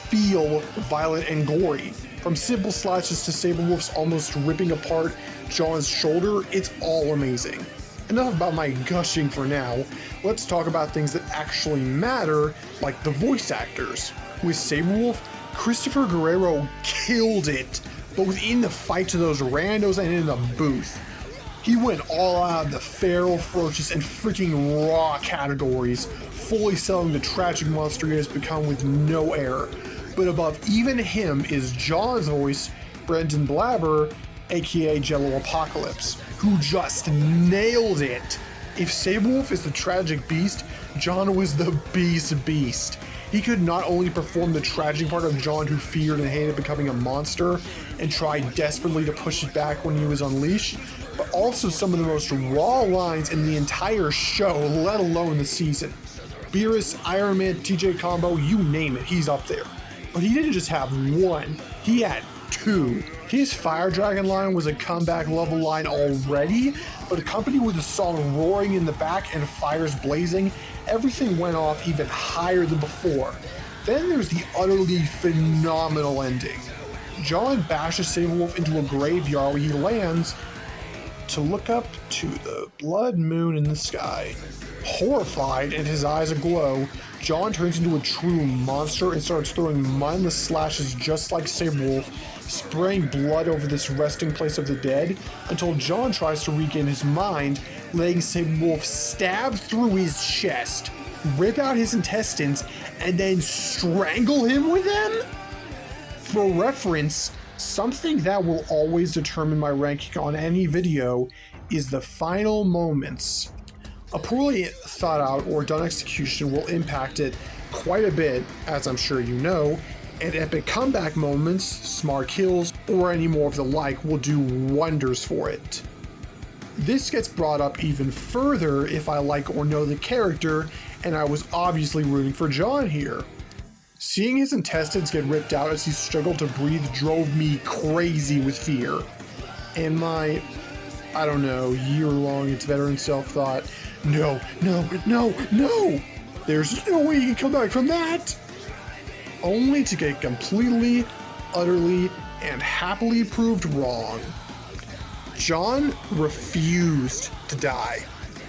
feel violent and gory. From simple slashes to Sabrewulf's almost ripping apart Jon's shoulder, it's all amazing. Enough about my gushing for now. Let's talk about things that actually matter, like the voice actors. With Sabrewulf, Christopher Guerrero killed it, both in the fight to those randos and in the booth. He went all out of the feral, ferocious, and freaking raw categories, fully selling the tragic monster he has become with no error. But above even him is Jon's voice, Brendan Blabber, aka Jello Apocalypse, who just nailed it. If Sabrewulf is the tragic beast, Jon was the beast. He could not only perform the tragic part of Jon who feared and hated becoming a monster and tried desperately to push it back when he was unleashed, but also some of the most raw lines in the entire show, let alone the season. Beerus, Iron Man, TJ combo, you name it, he's up there. But he didn't just have one, he had two. His Fire Dragon line was a comeback level line already, but accompanied with a song roaring in the back and fires blazing, everything went off even higher than before. Then there's the utterly phenomenal ending. Jon bashes Sabrewulf into a graveyard where he lands to look up to the blood moon in the sky. Horrified and his eyes aglow, Jon turns into a true monster and starts throwing mindless slashes just like Sabrewulf, spraying blood over this resting place of the dead until Jon tries to regain his mind, letting Sabrewulf stab through his chest, rip out his intestines, and then strangle him with them? For reference, something that will always determine my ranking on any video is the final moments. A poorly thought out or done execution will impact it quite a bit, as I'm sure you know, and epic comeback moments, smart kills, or any more of the like will do wonders for it. This gets brought up even further if I like or know the character, and I was obviously rooting for Jon here. Seeing his intestines get ripped out as he struggled to breathe drove me crazy with fear. And my, I don't know, year-long its veteran self thought, no, there's no way he can come back from that! Only to get completely, utterly, and happily proved wrong. Jon refused to die,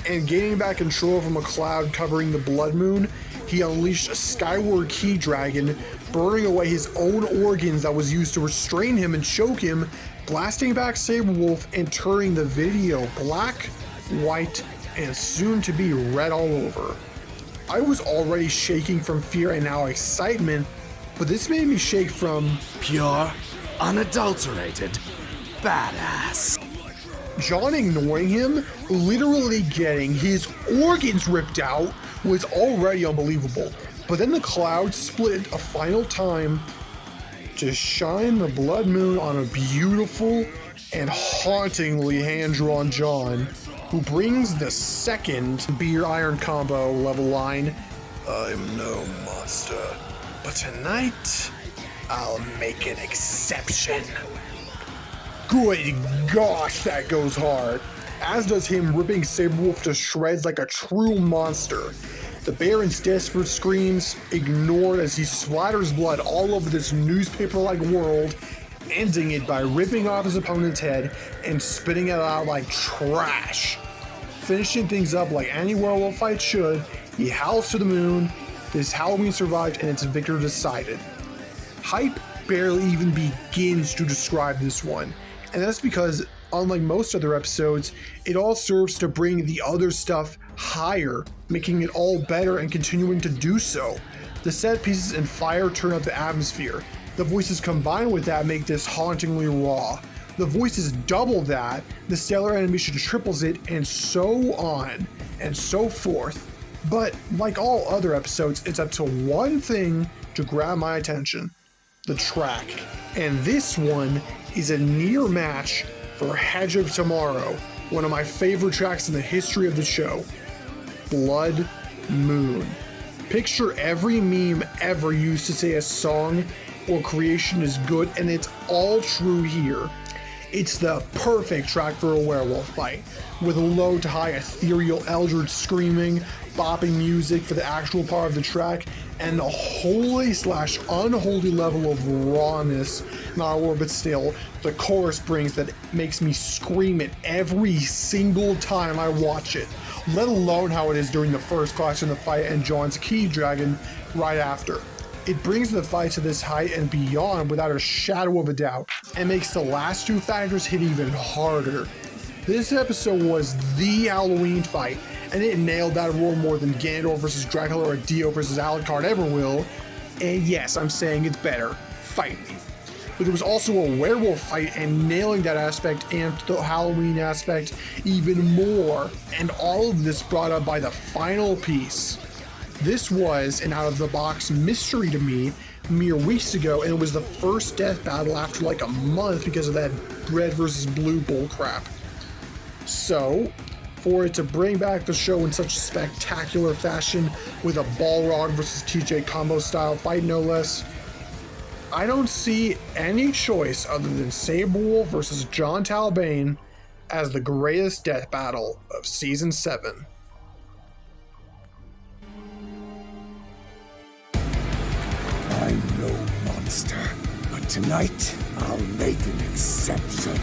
and gaining back control from a cloud covering the blood moon, he unleashed a skyward key dragon, burning away his own organs that was used to restrain him and choke him, blasting back Sabrewulf and turning the video black, white, and soon to be red all over. I was already shaking from fear and now excitement, but this made me shake from Pure, unadulterated, badass. Jon ignoring him, literally getting his organs ripped out, was already unbelievable. But then the clouds split a final time to shine the blood moon on a beautiful and hauntingly hand-drawn Jon, who brings the second Beer Iron combo level line, I'm no monster, but tonight I'll make an exception. Good gosh, that goes hard. As does him ripping Sabrewulf to shreds like a true monster. The Baron's desperate screams ignored as he splatters blood all over this newspaper-like world, ending it by ripping off his opponent's head and spitting it out like trash. Finishing things up like any werewolf fight should, he howls to the moon, this Halloween survived and its victor decided. Hype barely even begins to describe this one, and that's because, unlike most other episodes, it all serves to bring the other stuff higher, making it all better and continuing to do so. The set pieces and fire turn up the atmosphere. The voices combined with that make this hauntingly raw. The voices double that, the stellar animation triples it, and so on and so forth. But like all other episodes, it's up to one thing to grab my attention: the track. And this one is a near match for Hedge of Tomorrow, one of my favorite tracks in the history of the show. Blood Moon. Picture every meme ever used to say a song or creation is good, and it's all true here. It's the perfect track for a werewolf fight, with low to high ethereal eldritch screaming, bopping music for the actual part of the track, and the holy/unholy level of rawness, not a word but still, the chorus brings that makes me scream it every single time I watch it, let alone how it is during the first clash in the fight and Jon's Key Dragon right after. It brings the fight to this height and beyond without a shadow of a doubt, and makes the last two factors hit even harder. This episode was the Halloween fight, and it nailed that role more than Ganondorf vs. Dracula or Dio vs. Alucard ever will. And yes, I'm saying it's better. Fight me. But it was also a werewolf fight, and nailing that aspect amped the Halloween aspect even more. And all of this brought up by the final piece. This was an out-of-the-box mystery to me mere weeks ago, and it was the first death battle after like a month because of that red versus blue bullcrap. So, for it to bring back the show in such a spectacular fashion with a Balrog versus TJ combo style fight no less, I don't see any choice other than Sabrewulf versus Jon Talbain as the greatest death battle of Season 7. I'm no monster, but tonight I'll make an exception.